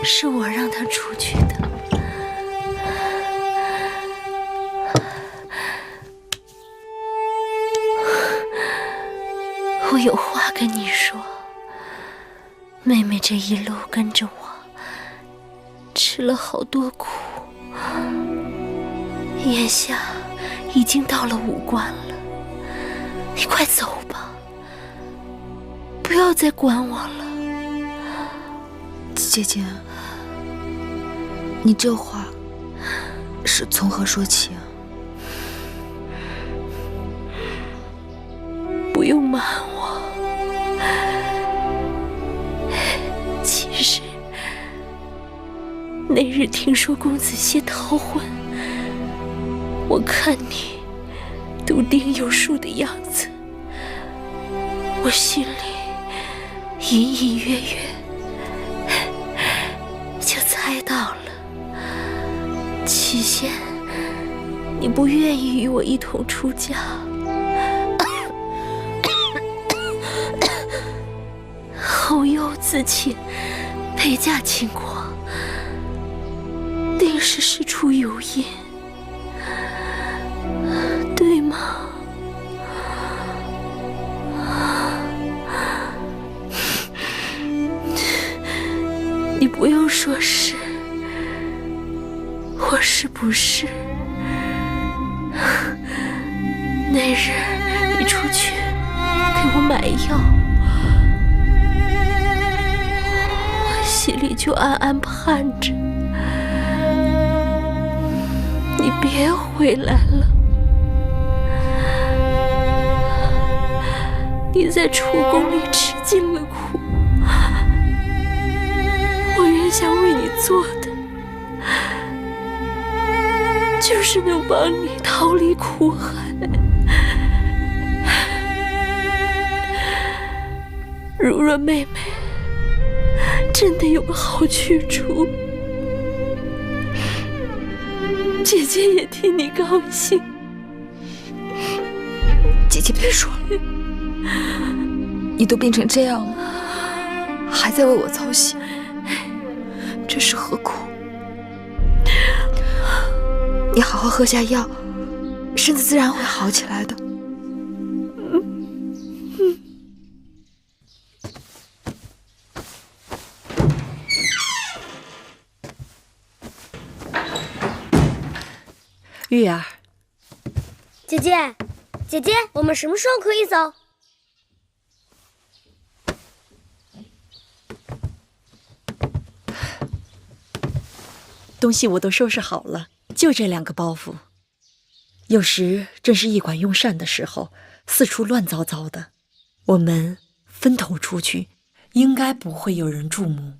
K: 是我让他出去的。我有话跟你说，妹妹这一路跟着我，吃了好多苦，眼下已经到了5关了，你快走吧，不要再管我了。
G: 姐姐，你这话是从何说起啊？
K: 不用瞒我，其实那日听说公子歇逃婚，我看你笃定有数的样子，我心里隐隐约约就猜到了。起先你不愿意与我一同出嫁，后又自请陪嫁秦国，定是事出有因，对吗？你不用说是或是不是。那日你出去给我买药，我心里就暗暗盼着你别回来了。你在楚宫里吃尽了苦，我原想为你做的就是能帮你逃离苦海。如若妹妹真的有个好去处，姐姐也替你高兴。
G: 姐姐别说了，你都病成这样了，还在为我操心，这是何苦？你好好喝下药，身子自然会好起来的。
N: 玉儿，
K: 姐姐，姐姐，我们什么时候可以走？
N: 东西我都收拾好了，就这2个包袱。有时正是一管用膳的时候，四处乱糟糟的，我们分头出去，应该不会有人注目。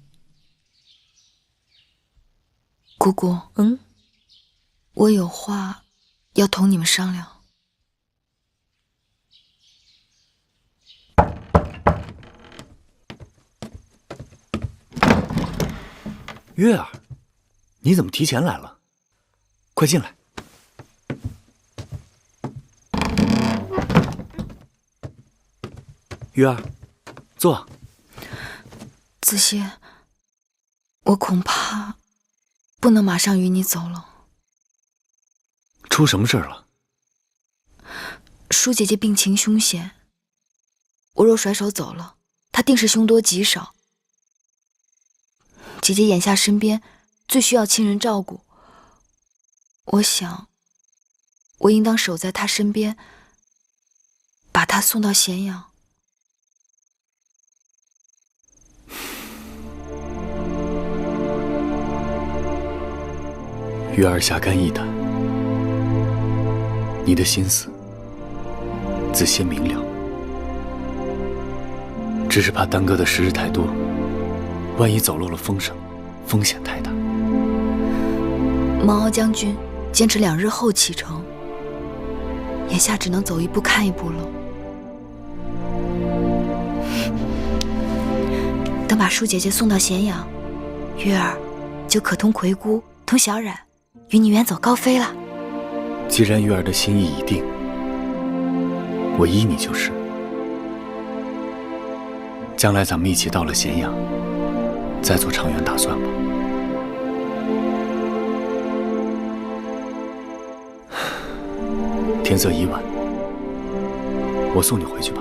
G: 姑姑，我有话要同你们商量。
U: 月儿，你怎么提前来了？快进来。月儿，坐。
G: 子歇，我恐怕不能马上与你走了。
U: 出什么事儿了？
G: 舒姐姐病情凶险，我若甩手走了，她定是凶多吉少。姐姐眼下身边最需要亲人照顾，我想，我应当守在她身边，把她送到咸阳。
U: 月儿下肝义胆，你的心思，子歇明了，只是怕耽搁的时日太多，万一走漏了风声，风险太大。
G: 毛敖将军坚持2日后启程，眼下只能走一步看一步了。等把舒姐姐送到咸阳，月儿就可同魁姑、同小冉与你远走高飞了。
U: 既然月儿的心意已定，我依你就是。将来咱们一起到了咸阳，再做长远打算吧。天色已晚，我送你回去吧。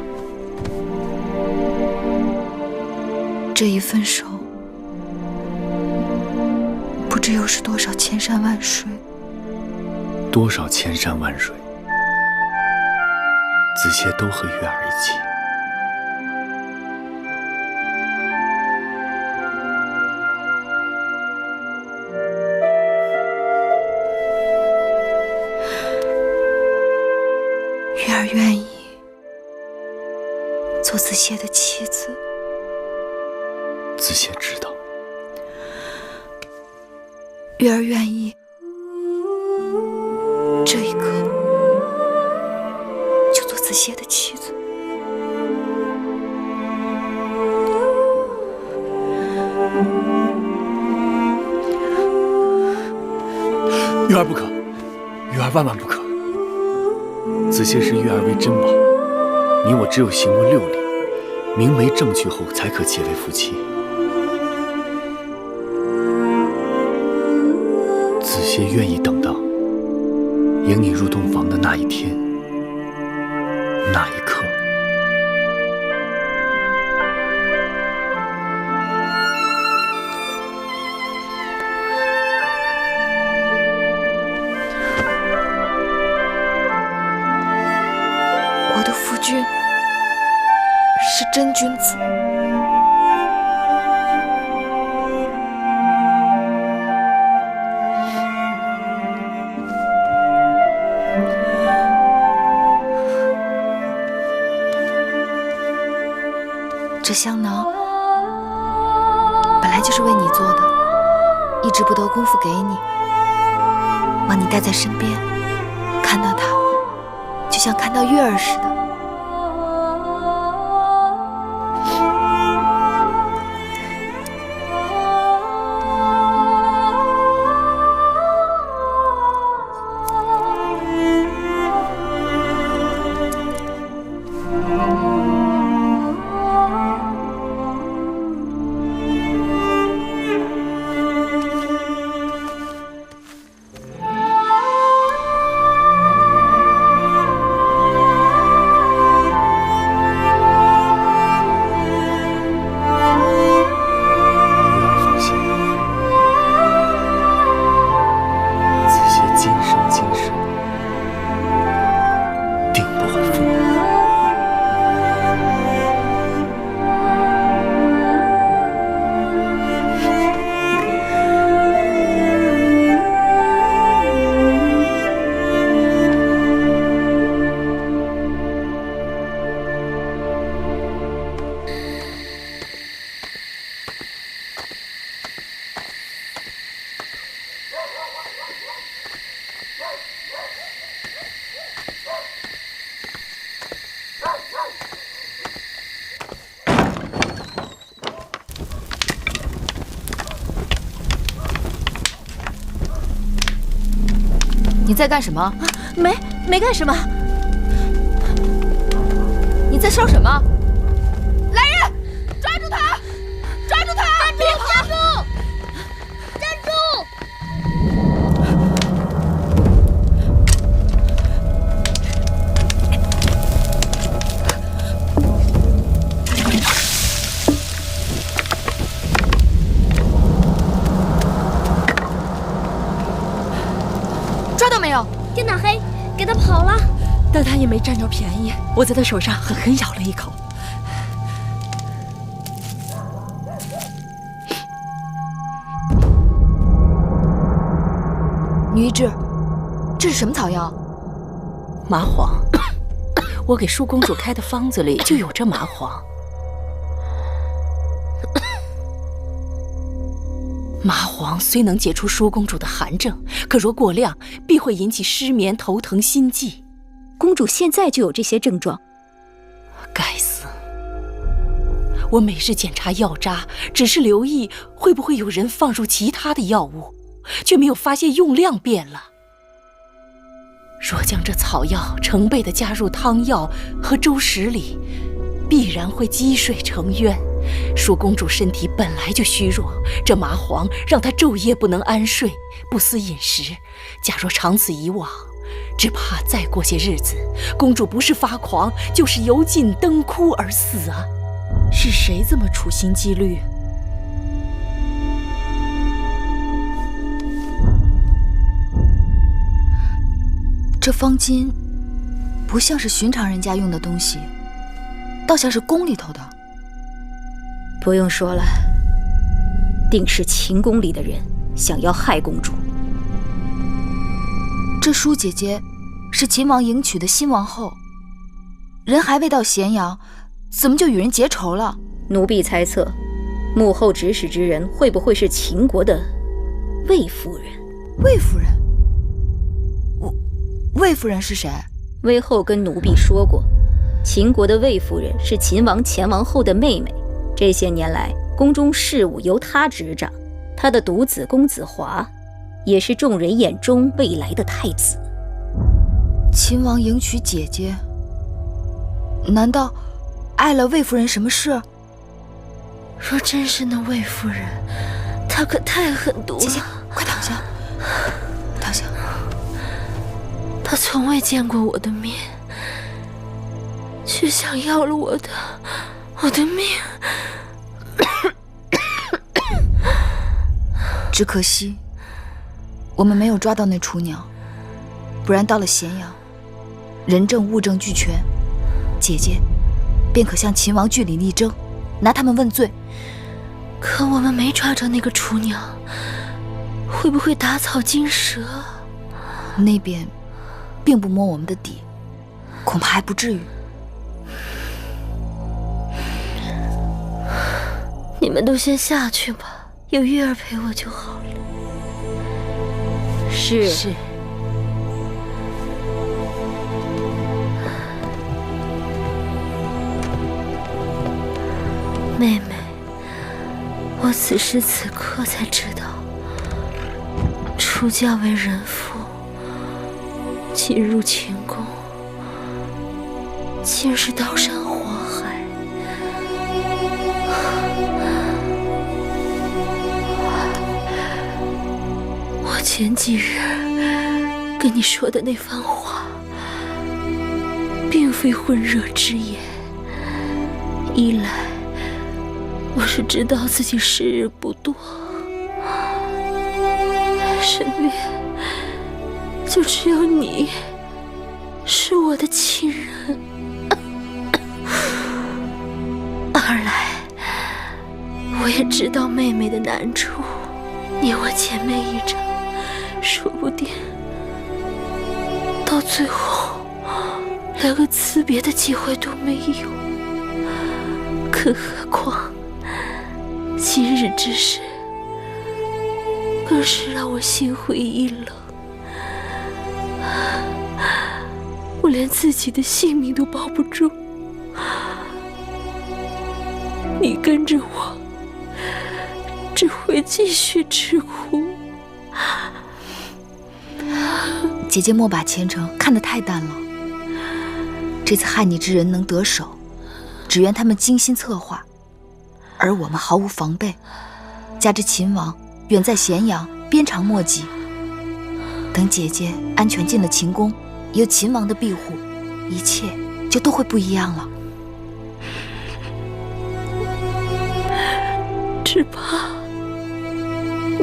G: 这一分手，不知又是多少千山万水。
U: 多少千山万水，子歇都和月儿一起。
G: 月儿愿意做子歇的妻子。
U: 子歇知道。
G: 月儿愿意这一刻就做子歇的妻子。
U: 月儿不可，月儿万万不可。子歇视月儿为珍宝，你我只有行过6礼，明媒正娶后，才可结为夫妻。子歇愿意等到迎你入洞房的那一天，那一刻。
G: 我的夫君是真君子。这香囊本来就是为你做的，一直不得功夫给你，望你带在身边，看到它就像看到月儿似的。在干什么？
R: 没干什么。
G: 你在烧什么？
K: 来人，抓住他！抓住他！别跑！站住！
G: 抓到没有？
K: 天打黑，给他跑了。
N: 但他也没占着便宜，我在他手上狠狠咬了一口。
G: 女医治，这是什么草药？
A: 麻黄。我给舒公主开的方子里就有这麻黄。麻黄虽能解除舒公主的寒症，可若过量，必会引起失眠、头疼、心悸。
Q: 公主现在就有这些症状。
A: 该死！我每日检查药渣，只是留意会不会有人放入其他的药物，却没有发现用量变了。若将这草药成倍地加入汤药和粥食里，必然会积水成渊。舒公主身体本来就虚弱，这麻黄让她昼夜不能安睡，不思饮食。假若长此以往，只怕再过些日子，公主不是发狂，就是油尽灯枯而死啊！
N: 是谁这么处心积虑？
G: 这方巾不像是寻常人家用的东西，倒像是宫里头的。
Q: 不用说了，定是秦宫里的人想要害公主。
G: 这舒姐姐是秦王迎娶的新王后，人还未到咸阳，怎么就与人结仇了？
Q: 奴婢猜测，幕后指使之人会不会是秦国的魏夫人？
G: 魏夫人？魏夫人是谁？
Q: 魏后跟奴婢说过，秦国的魏夫人是秦王前王后的妹妹。这些年来，宫中事务由她执掌，她的独子公子华，也是众人眼中未来的太子。
G: 秦王迎娶姐姐，难道碍了魏夫人什么事？
K: 若真是那魏夫人，她可太狠毒了。
G: 姐姐，快躺下，躺下。
K: 她从未见过我的面，却想要了我的命。
G: 只可惜，我们没有抓到那雏鸟，不然到了咸阳，人证物证俱全，姐姐便可向秦王据理力争，拿他们问罪。
K: 可我们没抓着那个雏鸟，会不会打草惊蛇？
G: 那边并不摸我们的底，恐怕还不至于。
K: 你们都先下去吧，有月儿陪我就好了。
Q: 是。
K: 妹妹，我此时此刻才知道，出嫁为人妇，进入秦宫，竟是刀山火海。我前几日跟你说的那番话，并非混热之言。一来，我是知道自己时日不多，身边就只有你是我的亲人。二来，我也知道妹妹的难处，你我姐妹一场，说不定到最后连个辞别的机会都没有。更何况今日之事，更是让我心灰意冷。我连自己的性命都保不住，你跟着我，只会继续吃苦。
G: 姐姐莫把前程看得太淡了。这次害你之人能得手，只缘他们精心策划，而我们毫无防备，加之秦王远在咸阳，鞭长莫及。等姐姐安全进了秦宫，有秦王的庇护，一切就都会不一样了。
E: 只怕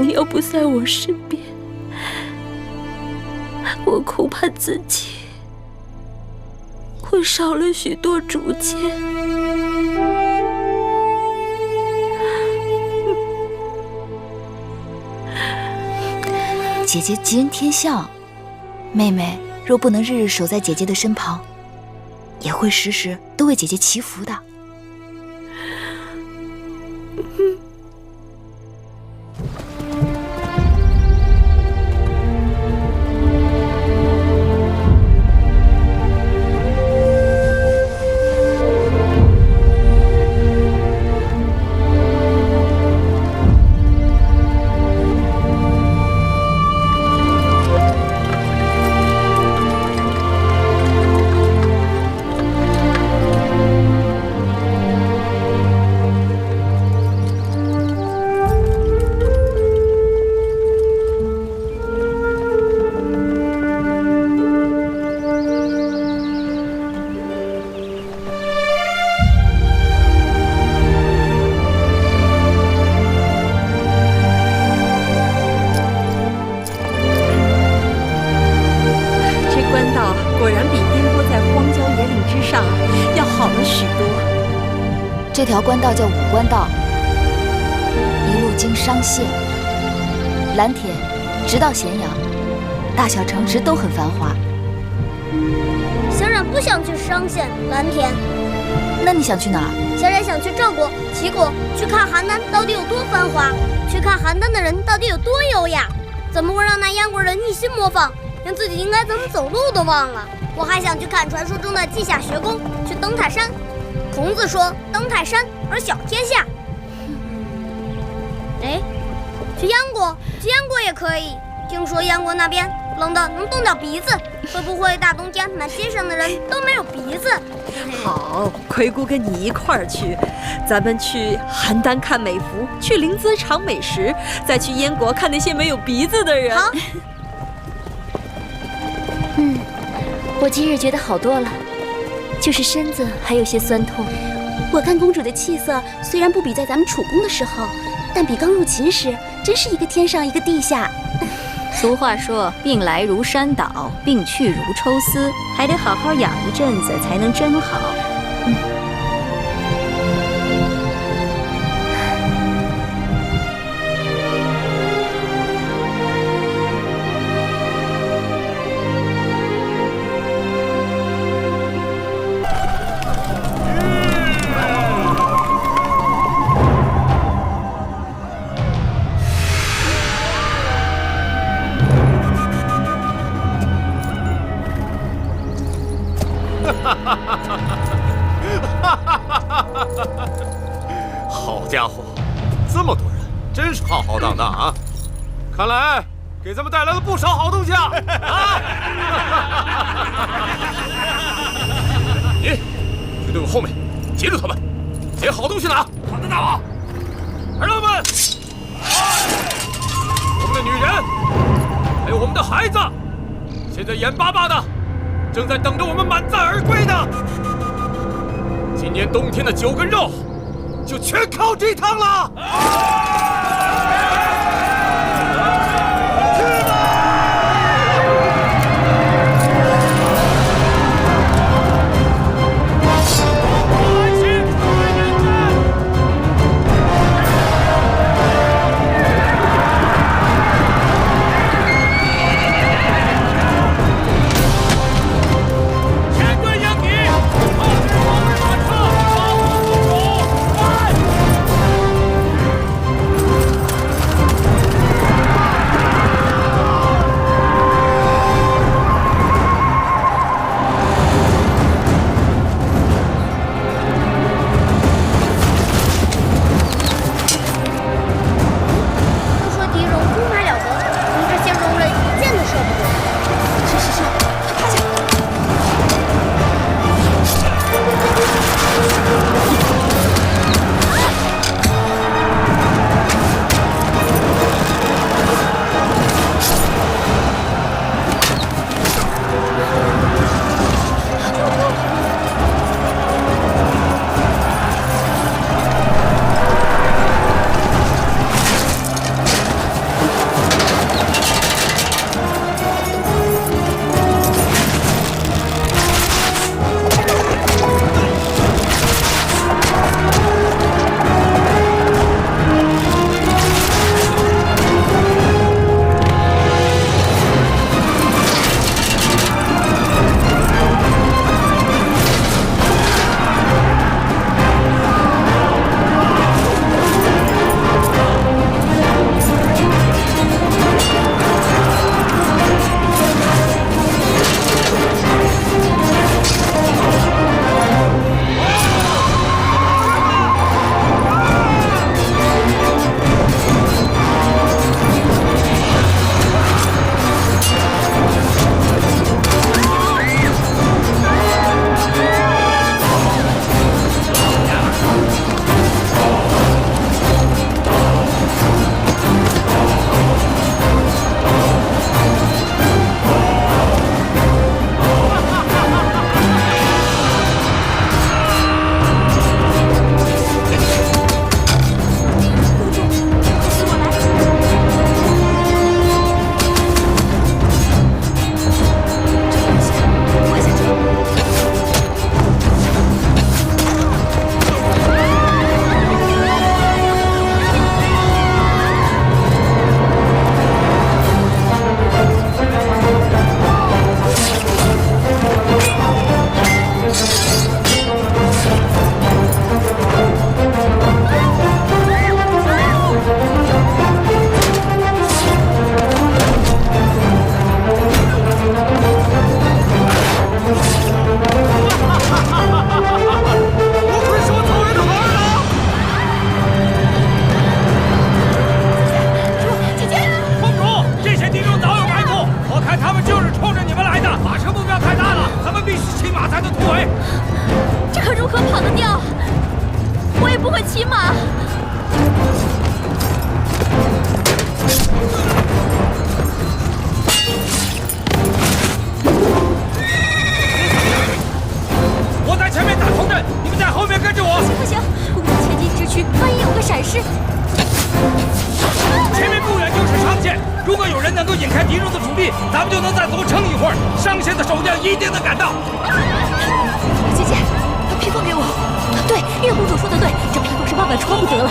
E: 你要不在我身边，我恐怕自己会少了许多主见。
G: 姐姐吉人天相，妹妹若不能日日守在姐姐的身旁，也会时时都为姐姐祈福的。这条官道叫武官道，一路经商县、蓝田，直到咸阳，大小城池都很繁华。
K: 小冉不想去商县、蓝田，
G: 那你想去哪儿？
K: 小冉想去赵国、齐国，去看邯郸到底有多繁华，去看邯郸的人到底有多优雅。怎么会让那燕国人一心模仿，连自己应该怎么走路都忘了？我还想去看传说中的稷下学宫，去登泰山。孔子说：“登泰山而小天下。”哎，去燕国，去燕国也可以。听说燕国那边冷得能冻掉鼻子，会不会大冬天满街上的人都没有鼻子？
N: 好，葵姑跟你一块儿去，咱们去邯郸看美服，去临淄尝美食，再去燕国看那些没有鼻子的人。
K: 好。
E: 我今日觉得好多了。就是身子还有些酸痛。我看公主的气色虽然不比在咱们楚宫的时候，但比刚入秦时真是一个天上一个地下。
Q: 俗话说，病来如山倒，病去如抽丝，还得好好养一阵子才能真好。
M: 好家伙，这么多人，真是浩浩荡荡啊！看来给咱们带来了不少好东西啊！你去队伍后面，截住他们，捡好东西拿。好的，大王。儿郎们，我们的女人，还有我们的孩子，现在眼巴巴的，正在等着我们满载而归呢。今年冬天的酒跟肉，就全靠这趟了。
P: 人能够引开敌人的主力，咱们就能再多撑一会儿。上线的守将一定能赶到。
E: 姐姐，把披风给我。对，月公主说的对，这披风是万万穿不得了。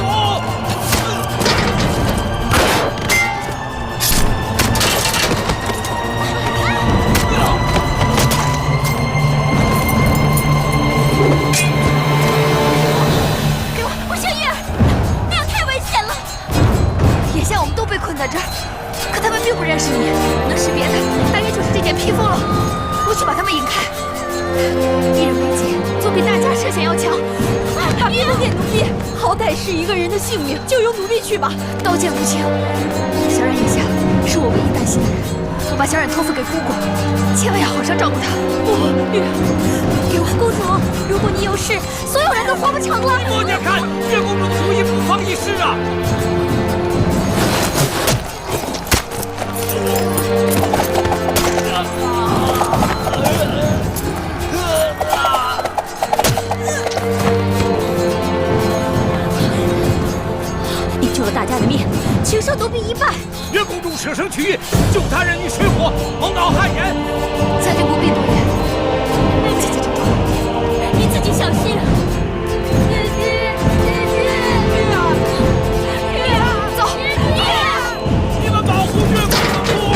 E: 给我，我姓叶儿，那样太危险了。眼下我们都被困在这儿，可他们并不认识你，不能是别的，大约就是这件披风了。我去把他们引开。一人为己，总比大家设想要强。把披风给奴婢，好歹是一个人的性命，就由奴婢去吧。刀剑无情，小冉眼下是我唯一担心的人。我把小冉托付给姑姑，千万要好生照顾她。不，月，给我公主，如果你有事，所有人都活不成了。
P: 默家看，月公主的主意不妨一试啊！
E: 你救了大家的命，情胜奴婢一半。
P: 月公主舍生取义，救他人于水火，蒙恼汗颜。
E: 咱就不必多言。姐姐珍重，你自己小心。姐姐，月儿，走，
P: 你们保护月公主不为。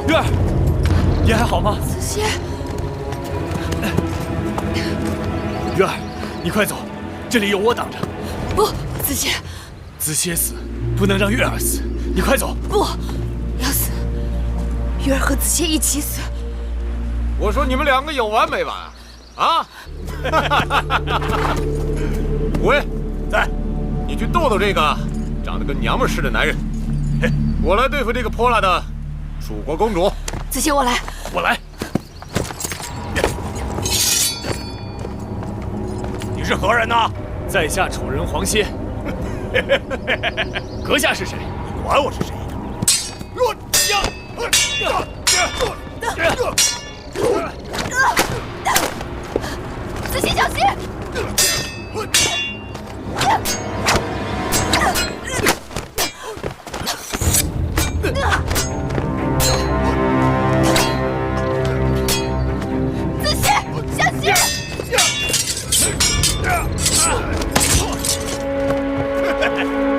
C: 月儿，你还好吗？
E: 子歇，
C: 月儿，你快走，这里有我挡着。
E: 不，子歇，
C: 子歇死，不能让月儿死。你快走。
E: 不，要死，月儿和子歇一起死。
M: 我说你们两个有完没完啊？武威，在，你去逗逗这个长得跟娘们似的男人。我来对付这个泼辣的楚国公主。
E: 子歇，我来。
C: 我来。
P: 你是何人呐？
C: 在下丑人黄歇。阁下是谁？
P: 你管我是谁呢？
E: 子熙小心！子熙小心！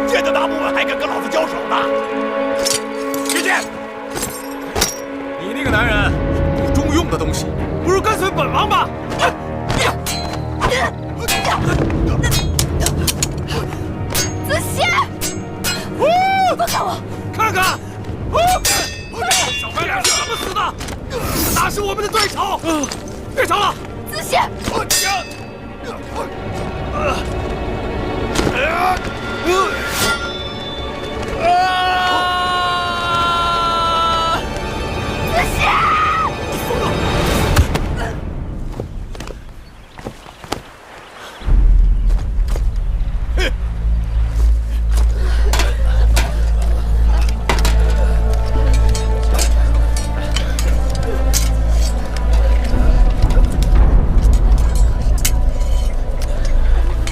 L: 见得大部分还敢跟老子交手呢？别见！
M: 你那个男人不中用的东西，不如跟随本王吧！
E: 子熙，放开我！
M: 看看，小白脸是怎么死的？哪是我们的对手？别吵了！
E: 子熙，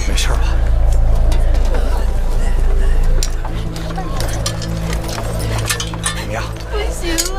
L: 没事吧？怎么样？
E: 不行了。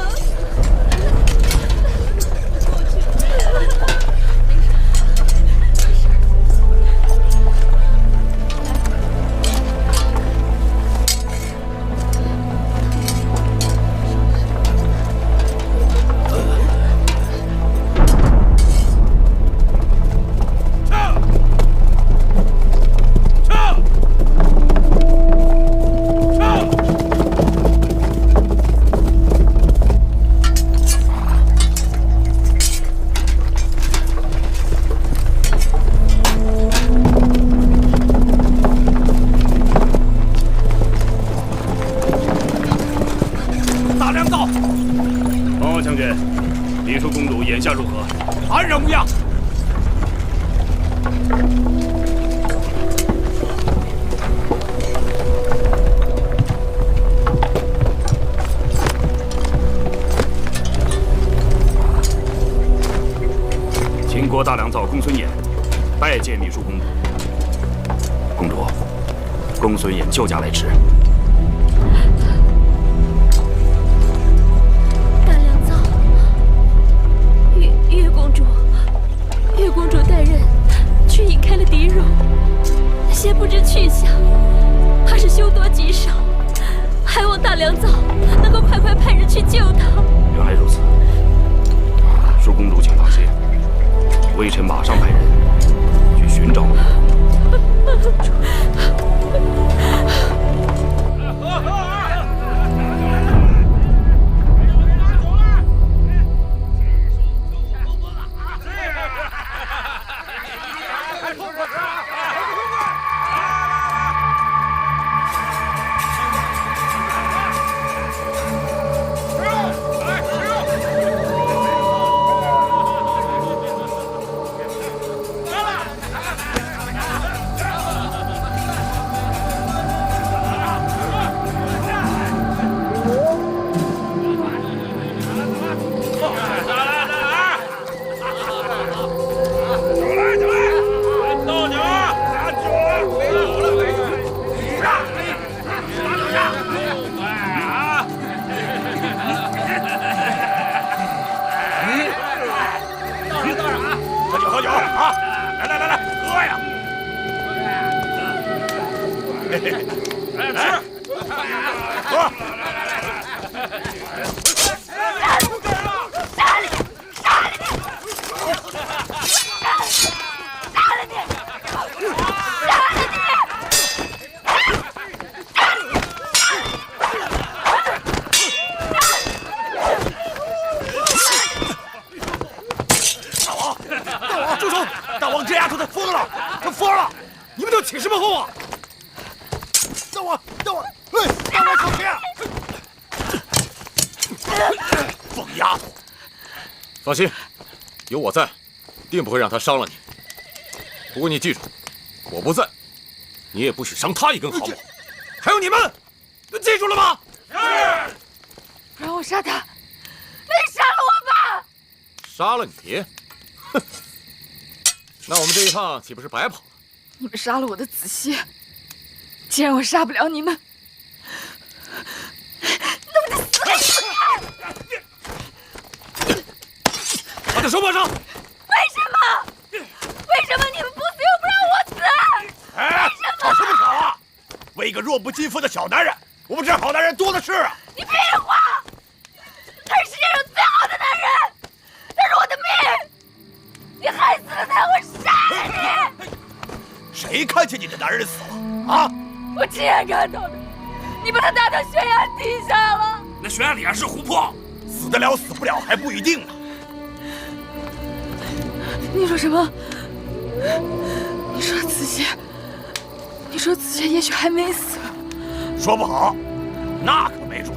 M: 大良造，报将军，黎叔公主眼下如何？安然无恙。秦国大良造公孙衍拜见黎叔公主。公主，公孙衍救驾来迟。
E: 月公主带人去引开了敌戎，先不知去向，怕是凶多吉少，还望大良造能够快派人去救他。
M: 原来如此，恕公主请放心，微臣马上派人去寻找公主。
L: 喝酒啊！来，喝呀！来吃，喝！
M: 住手！大王这丫头她疯了，她疯了！你们都起什么哄啊？大王，大王小心！
L: 疯丫头！放心，有我在，定不会让她伤了你。不过你记住，我不在，你也不许伤她一根毫毛。
M: 还有你们，记住了吗？
F: 让我杀他！你杀了我吧！
M: 杀了你？哼！那我们这一趟岂不是白跑了？
F: 你们杀了我的子歇，既然我杀不了你们，那我就死给你们看！
M: 把他手绑上！
F: 为什么？为什么你们不死又不让我死？
L: 哎，吵什么吵啊！为一个弱不禁风的小男人，我们这好男人多的是啊！
F: 你废话！他是世界上最好的男人，他是我的命！你害死了他，我杀了你！
L: 谁看见你的男人死了啊？
F: 我亲眼看到的，你把他打到悬崖底下了。
L: 那悬崖底下是湖泊，死得了死不了还不一定呢。
F: 你说什么？你说子歇？你说子歇也许还没死？
L: 说不好，那可没准。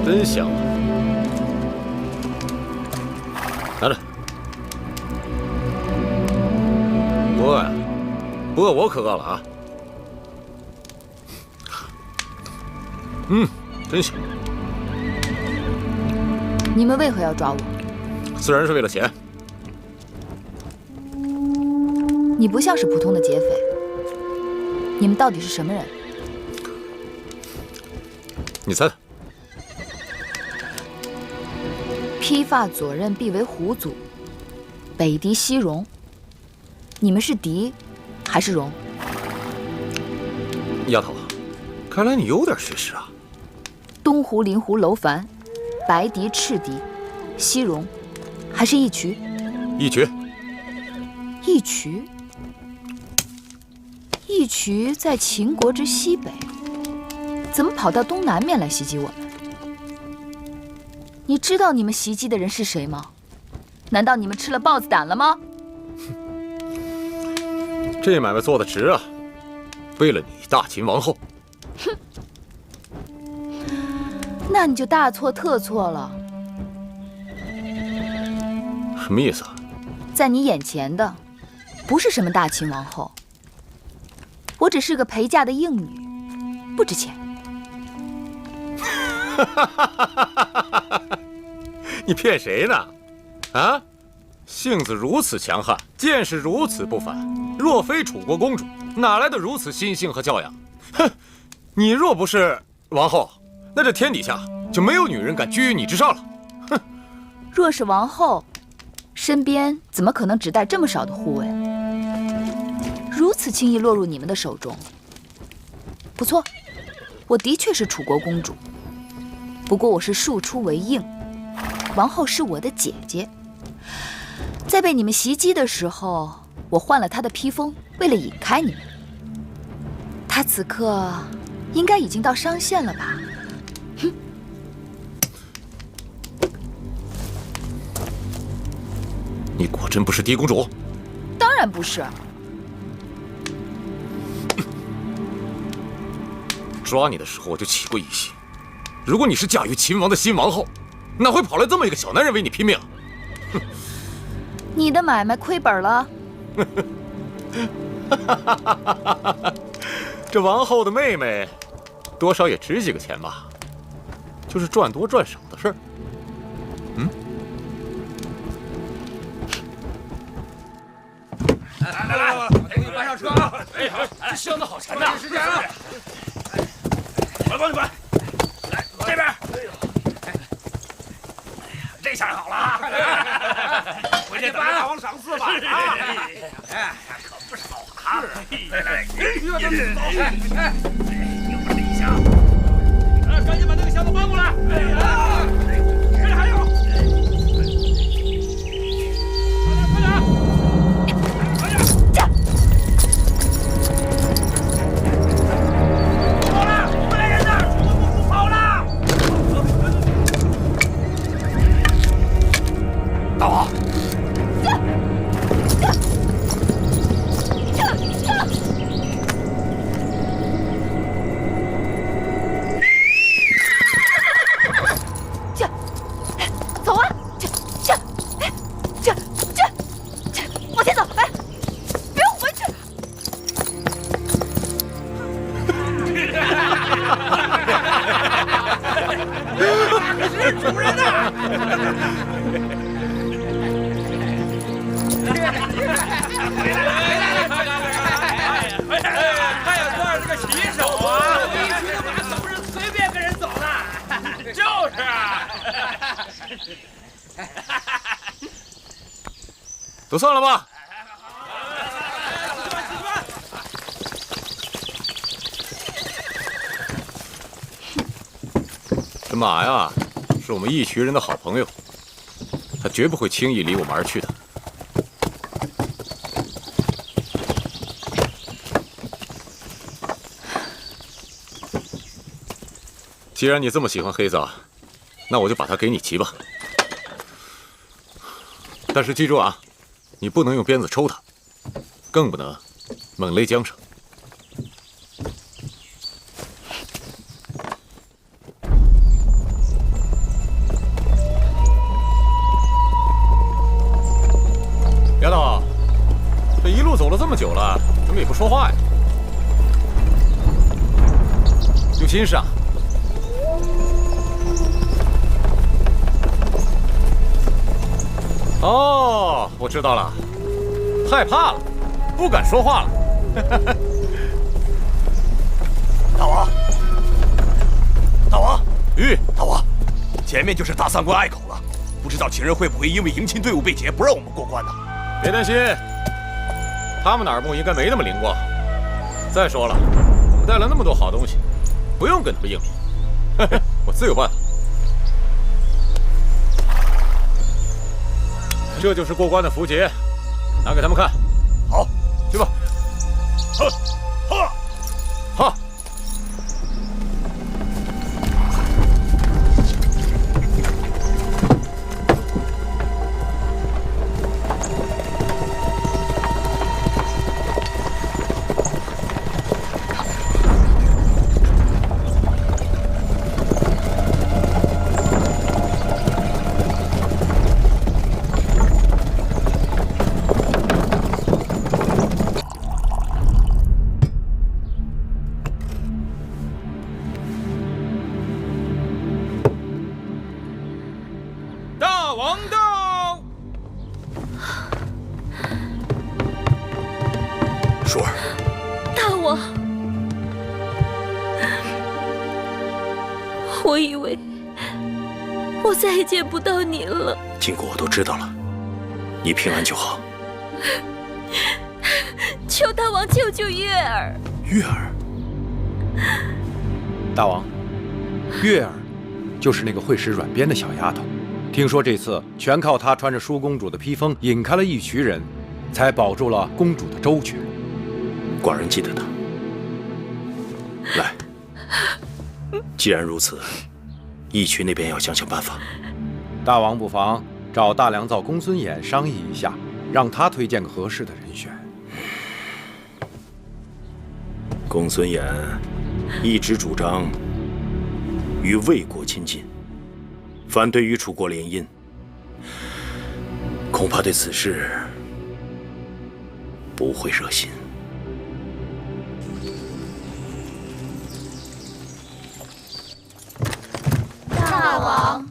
M: 真香！拿着。不饿呀？不饿我可饿了啊！真香。
G: 你们为何要抓我？
M: 自然是为了钱。
G: 你不像是普通的劫匪，你们到底是什么人？
M: 你猜猜。
G: 披发左衽，必为虎祖，北狄西戎。你们是狄，还是戎？
M: 丫头，看来你有点学识啊。
G: 东胡、临胡、楼烦，白狄、赤狄，西戎，还是义渠？
M: 义渠。
G: 义渠？义渠在秦国之西北，怎么跑到东南面来袭击我们？你知道你们袭击的人是谁吗？难道你们吃了豹子胆了吗？
M: 这买卖做得值啊！为了你大秦王后。
G: 哼，那你就大错特错了。
M: 什么意思啊？
G: 在你眼前的，不是什么大秦王后，我只是个陪嫁的应女，不值钱。
M: 你骗谁呢？啊，性子如此强悍，见识如此不凡，若非楚国公主，哪来的如此心性和教养？哼，你若不是王后，那这天底下就没有女人敢居于你之上了。哼，
G: 若是王后，身边怎么可能只带这么少的护卫？如此轻易落入你们的手中。不错，我的确是楚国公主，不过我是庶出为应。王后是我的姐姐，在被你们袭击的时候，我换了她的披风，为了引开你们。她此刻应该已经到商县了吧？哼！
M: 你果真不是狄公主？
G: 当然不是。
M: 抓你的时候我就起过疑心，如果你是嫁于秦王的新王后，哪会跑来这么一个小男人为你拼命？哼！
G: 你的买卖亏本了。
M: 这王后的妹妹，多少也值几个钱吧，就是赚多赚少的事儿。
S: 来，给你搬上车啊！哎，好，这箱子好沉呐！时间了，我帮你搬。来，这边。这下好了啊！回去等着大王赏赐吧！啊，哎，可不少啊！有这一箱，赶紧把那个箱子搬过来！这里还有，快点！
M: 算是个骑手啊！一群的马可不是随便跟人走的。就是啊。
S: 都算了吧。
M: 这马呀，是我们义渠人的好朋友，他绝不会轻易离我们而去的。既然你这么喜欢黑子，那我就把它给你骑吧。但是记住啊，你不能用鞭子抽它，更不能猛勒缰绳。丫头，这一路走了这么久了，怎么也不说话呀？有心事啊？哦，我知道了，害怕了，不敢说话了。
L: 大王，大王，大王，前面就是大三关隘口了，不知道秦人会不会因为迎亲队伍被劫，不让我们过关呢？
M: 别担心，他们的耳目应该没那么灵光。再说了，我们带了那么多好东西，不用跟他们硬拼，我自有办法。这就是过关的符节，拿给他们看。
L: 好，
M: 去吧。哈。
E: 我以为我再也见不到您了。
L: 经过我都知道了，你平安就好。
E: 求大王救救月儿！
L: 月儿，
I: 大王，月儿就是那个会使软鞭的小丫头。听说这次全靠她穿着舒公主的披风引开了义渠人，才保住了公主的周全。
L: 寡人记得她。来，既然如此，义渠那边要想想办法。
I: 大王不妨找大良造公孙衍商议一下，让他推荐个合适的人选。
L: 公孙衍一直主张与魏国亲近，反对与楚国联姻，恐怕对此事不会热心。
E: 大王，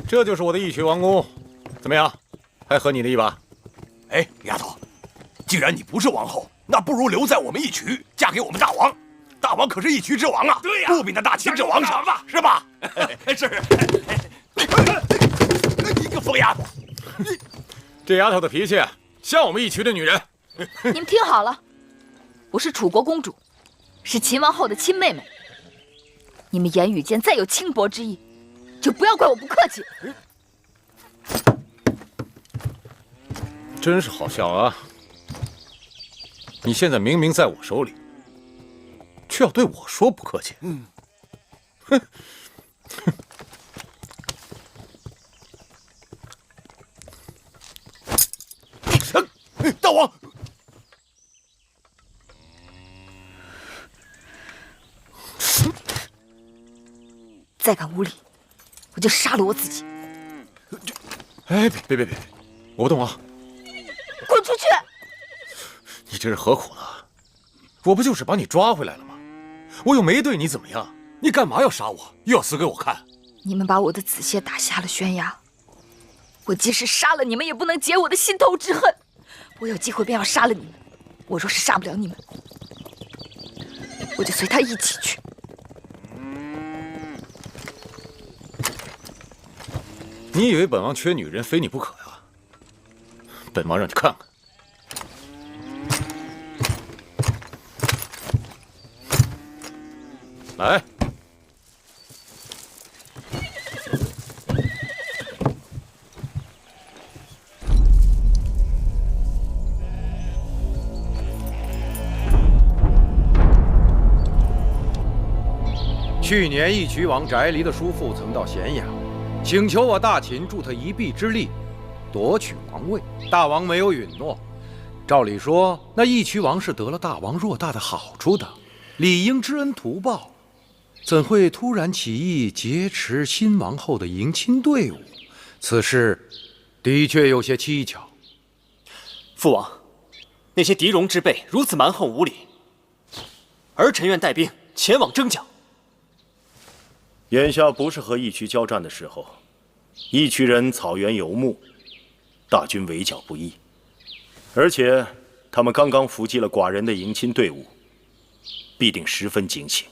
M: 这就是我的义渠王宫，怎么样？还合你的意吧？
L: 哎，丫头，既然你不是王后，那不如留在我们义渠，嫁给我们大王。大王可是义渠之王啊！对呀，不比那大秦之王强吧？是吧？是。你个疯丫头！
M: 这丫头的脾气像我们义渠的女人。
G: 你们听好了，我是楚国公主，是秦王后的亲妹妹。你们言语间再有轻薄之意，就不要怪我不客气。
M: 真是好笑啊！你现在明明在我手里，却要对我说不客气。哼！
L: 大王，
G: 再敢无礼，我就杀了我自己。
M: 哎，别，我不动啊！
G: 滚出去！
M: 你这是何苦呢？我不就是把你抓回来了吗？我又没对你怎么样，你干嘛要杀我？又要死给我看？
G: 你们把我的子谢打下了悬崖，我即使杀了你们，也不能解我的心头之恨。我有机会便要杀了你们。我若是杀不了你们，我就随他一起去。
I: 你以为本王缺女人，非你不可呀？本王让你看看。来。去年义渠王翟离的叔父曾到咸阳，请求我大秦助他一臂之力，夺取王位。大王没有允诺。照理说，那义渠王是得了大王偌大的好处的，理应知恩图报，怎会突然起意劫持新王后的迎亲队伍？此事的确有些蹊跷。
J: 父王，那些狄戎之辈如此蛮横无理，儿臣愿带兵前往征剿。
L: 眼下不是和义渠交战的时候，义渠人草原游牧，大军围剿不易，而且他们刚刚伏击了寡人的迎亲队伍，必定十分惊醒。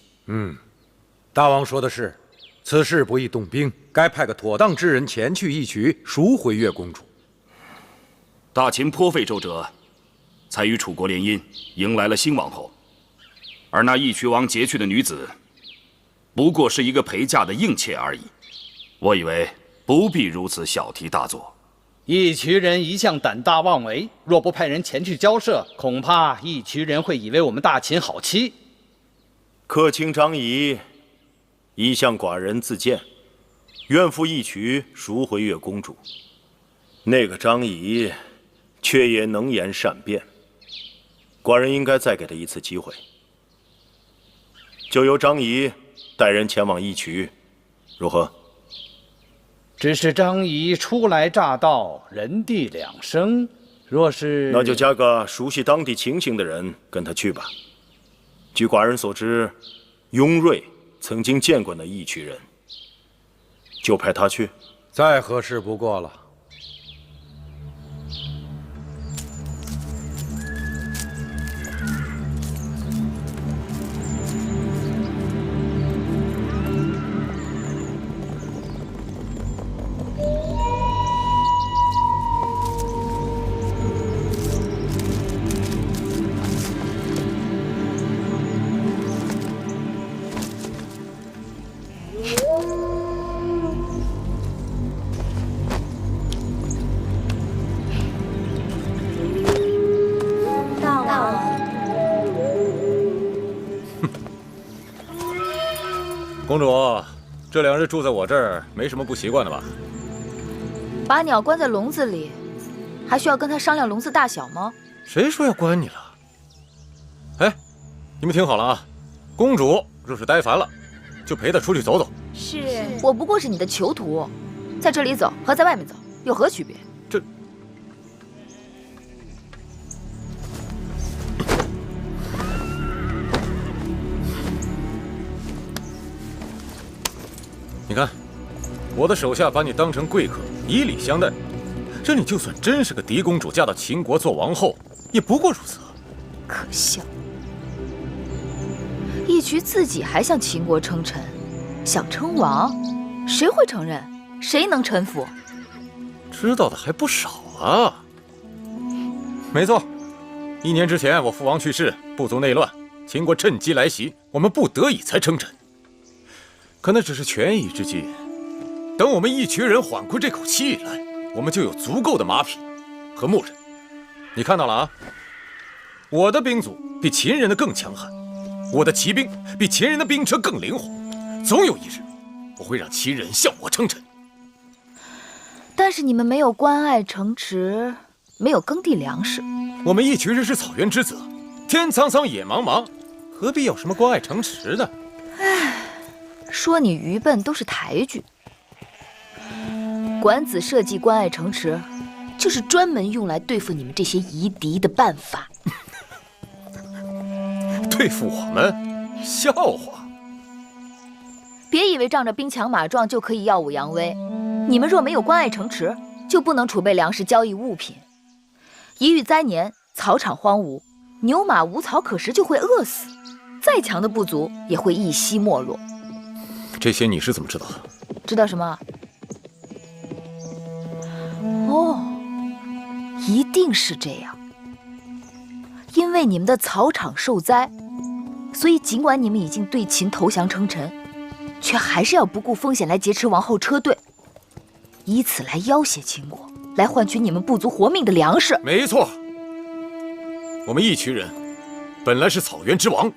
I: 大王说的是，此事不宜动兵，该派个妥当之人前去义渠赎回月公主。
V: 大秦颇费周折，才与楚国联姻，迎来了新王后，而那义渠王劫去的女子，不过是一个陪嫁的应妾而已。我以为不必如此小题大做。
D: 义渠人一向胆大妄为，若不派人前去交涉，恐怕义渠人会以为我们大秦好欺。
L: 客卿张仪一向寡人自荐，愿赴义渠赎回月公主。那个张仪却也能言善辩，寡人应该再给他一次机会。就由张仪带人前往义渠，如何？
D: 只是张仪初来乍到，人地两生，若是……
L: 那就加个熟悉当地情形的人跟他去吧。据寡人所知，雍瑞曾经见过那义渠人，就派他去，
I: 再合适不过了。公主，这2日住在我这儿，没什么不习惯的吧？
G: 把鸟关在笼子里，还需要跟他商量笼子大小吗？
I: 谁说要关你了？哎，你们听好了啊！公主若是待烦了，就陪她出去走走。
G: 是，我不过是你的囚徒，在这里走和在外面走有何区别？
I: 你看，我的手下把你当成贵客，以礼相待，这你就算真是个狄公主嫁到秦国做王后，也不过如此。
G: 可笑！义渠自己还向秦国称臣，想称王，谁会承认？谁能臣服？
I: 知道的还不少啊。没错，1年之前我父王去世，部族内乱，秦国趁机来袭，我们不得已才称臣。可那只是权宜之计，等我们义渠人缓过这口气来，我们就有足够的马匹和牧人。你看到了啊，我的兵卒比秦人的更强悍，我的骑兵比秦人的兵车更灵活，总有一日，我会让秦人向我称臣。
G: 但是你们没有关隘城池，没有耕地粮食。
I: 我们义渠人是草原之子，天苍苍，野茫茫，何必有什么关隘城池呢？
G: 唉。说你愚笨都是抬举。管子设计关隘城池，就是专门用来对付你们这些夷狄的办法。
I: 对付我们？笑话！
G: 别以为仗着兵强马壮就可以耀武扬威。你们若没有关隘城池，就不能储备粮食交易物品。一遇灾年，草场荒芜，牛马无草可食就会饿死，再强的部族也会一夕没落。
I: 这些你是怎么知道的？
G: 知道什么？哦，一定是这样。因为你们的草场受灾，所以尽管你们已经对秦投降称臣，却还是要不顾风险来劫持王后车队，以此来要挟秦国，来换取你们部族活命的粮食。
I: 没错，我们一群人本来是草原之王，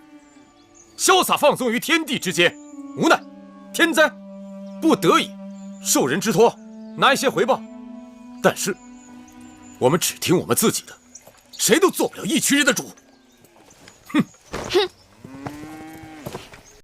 I: 潇洒放纵于天地之间，无奈天灾，不得已受人之托，拿一些回报。但是我们只听我们自己的，谁都做不了一群人的主。哼！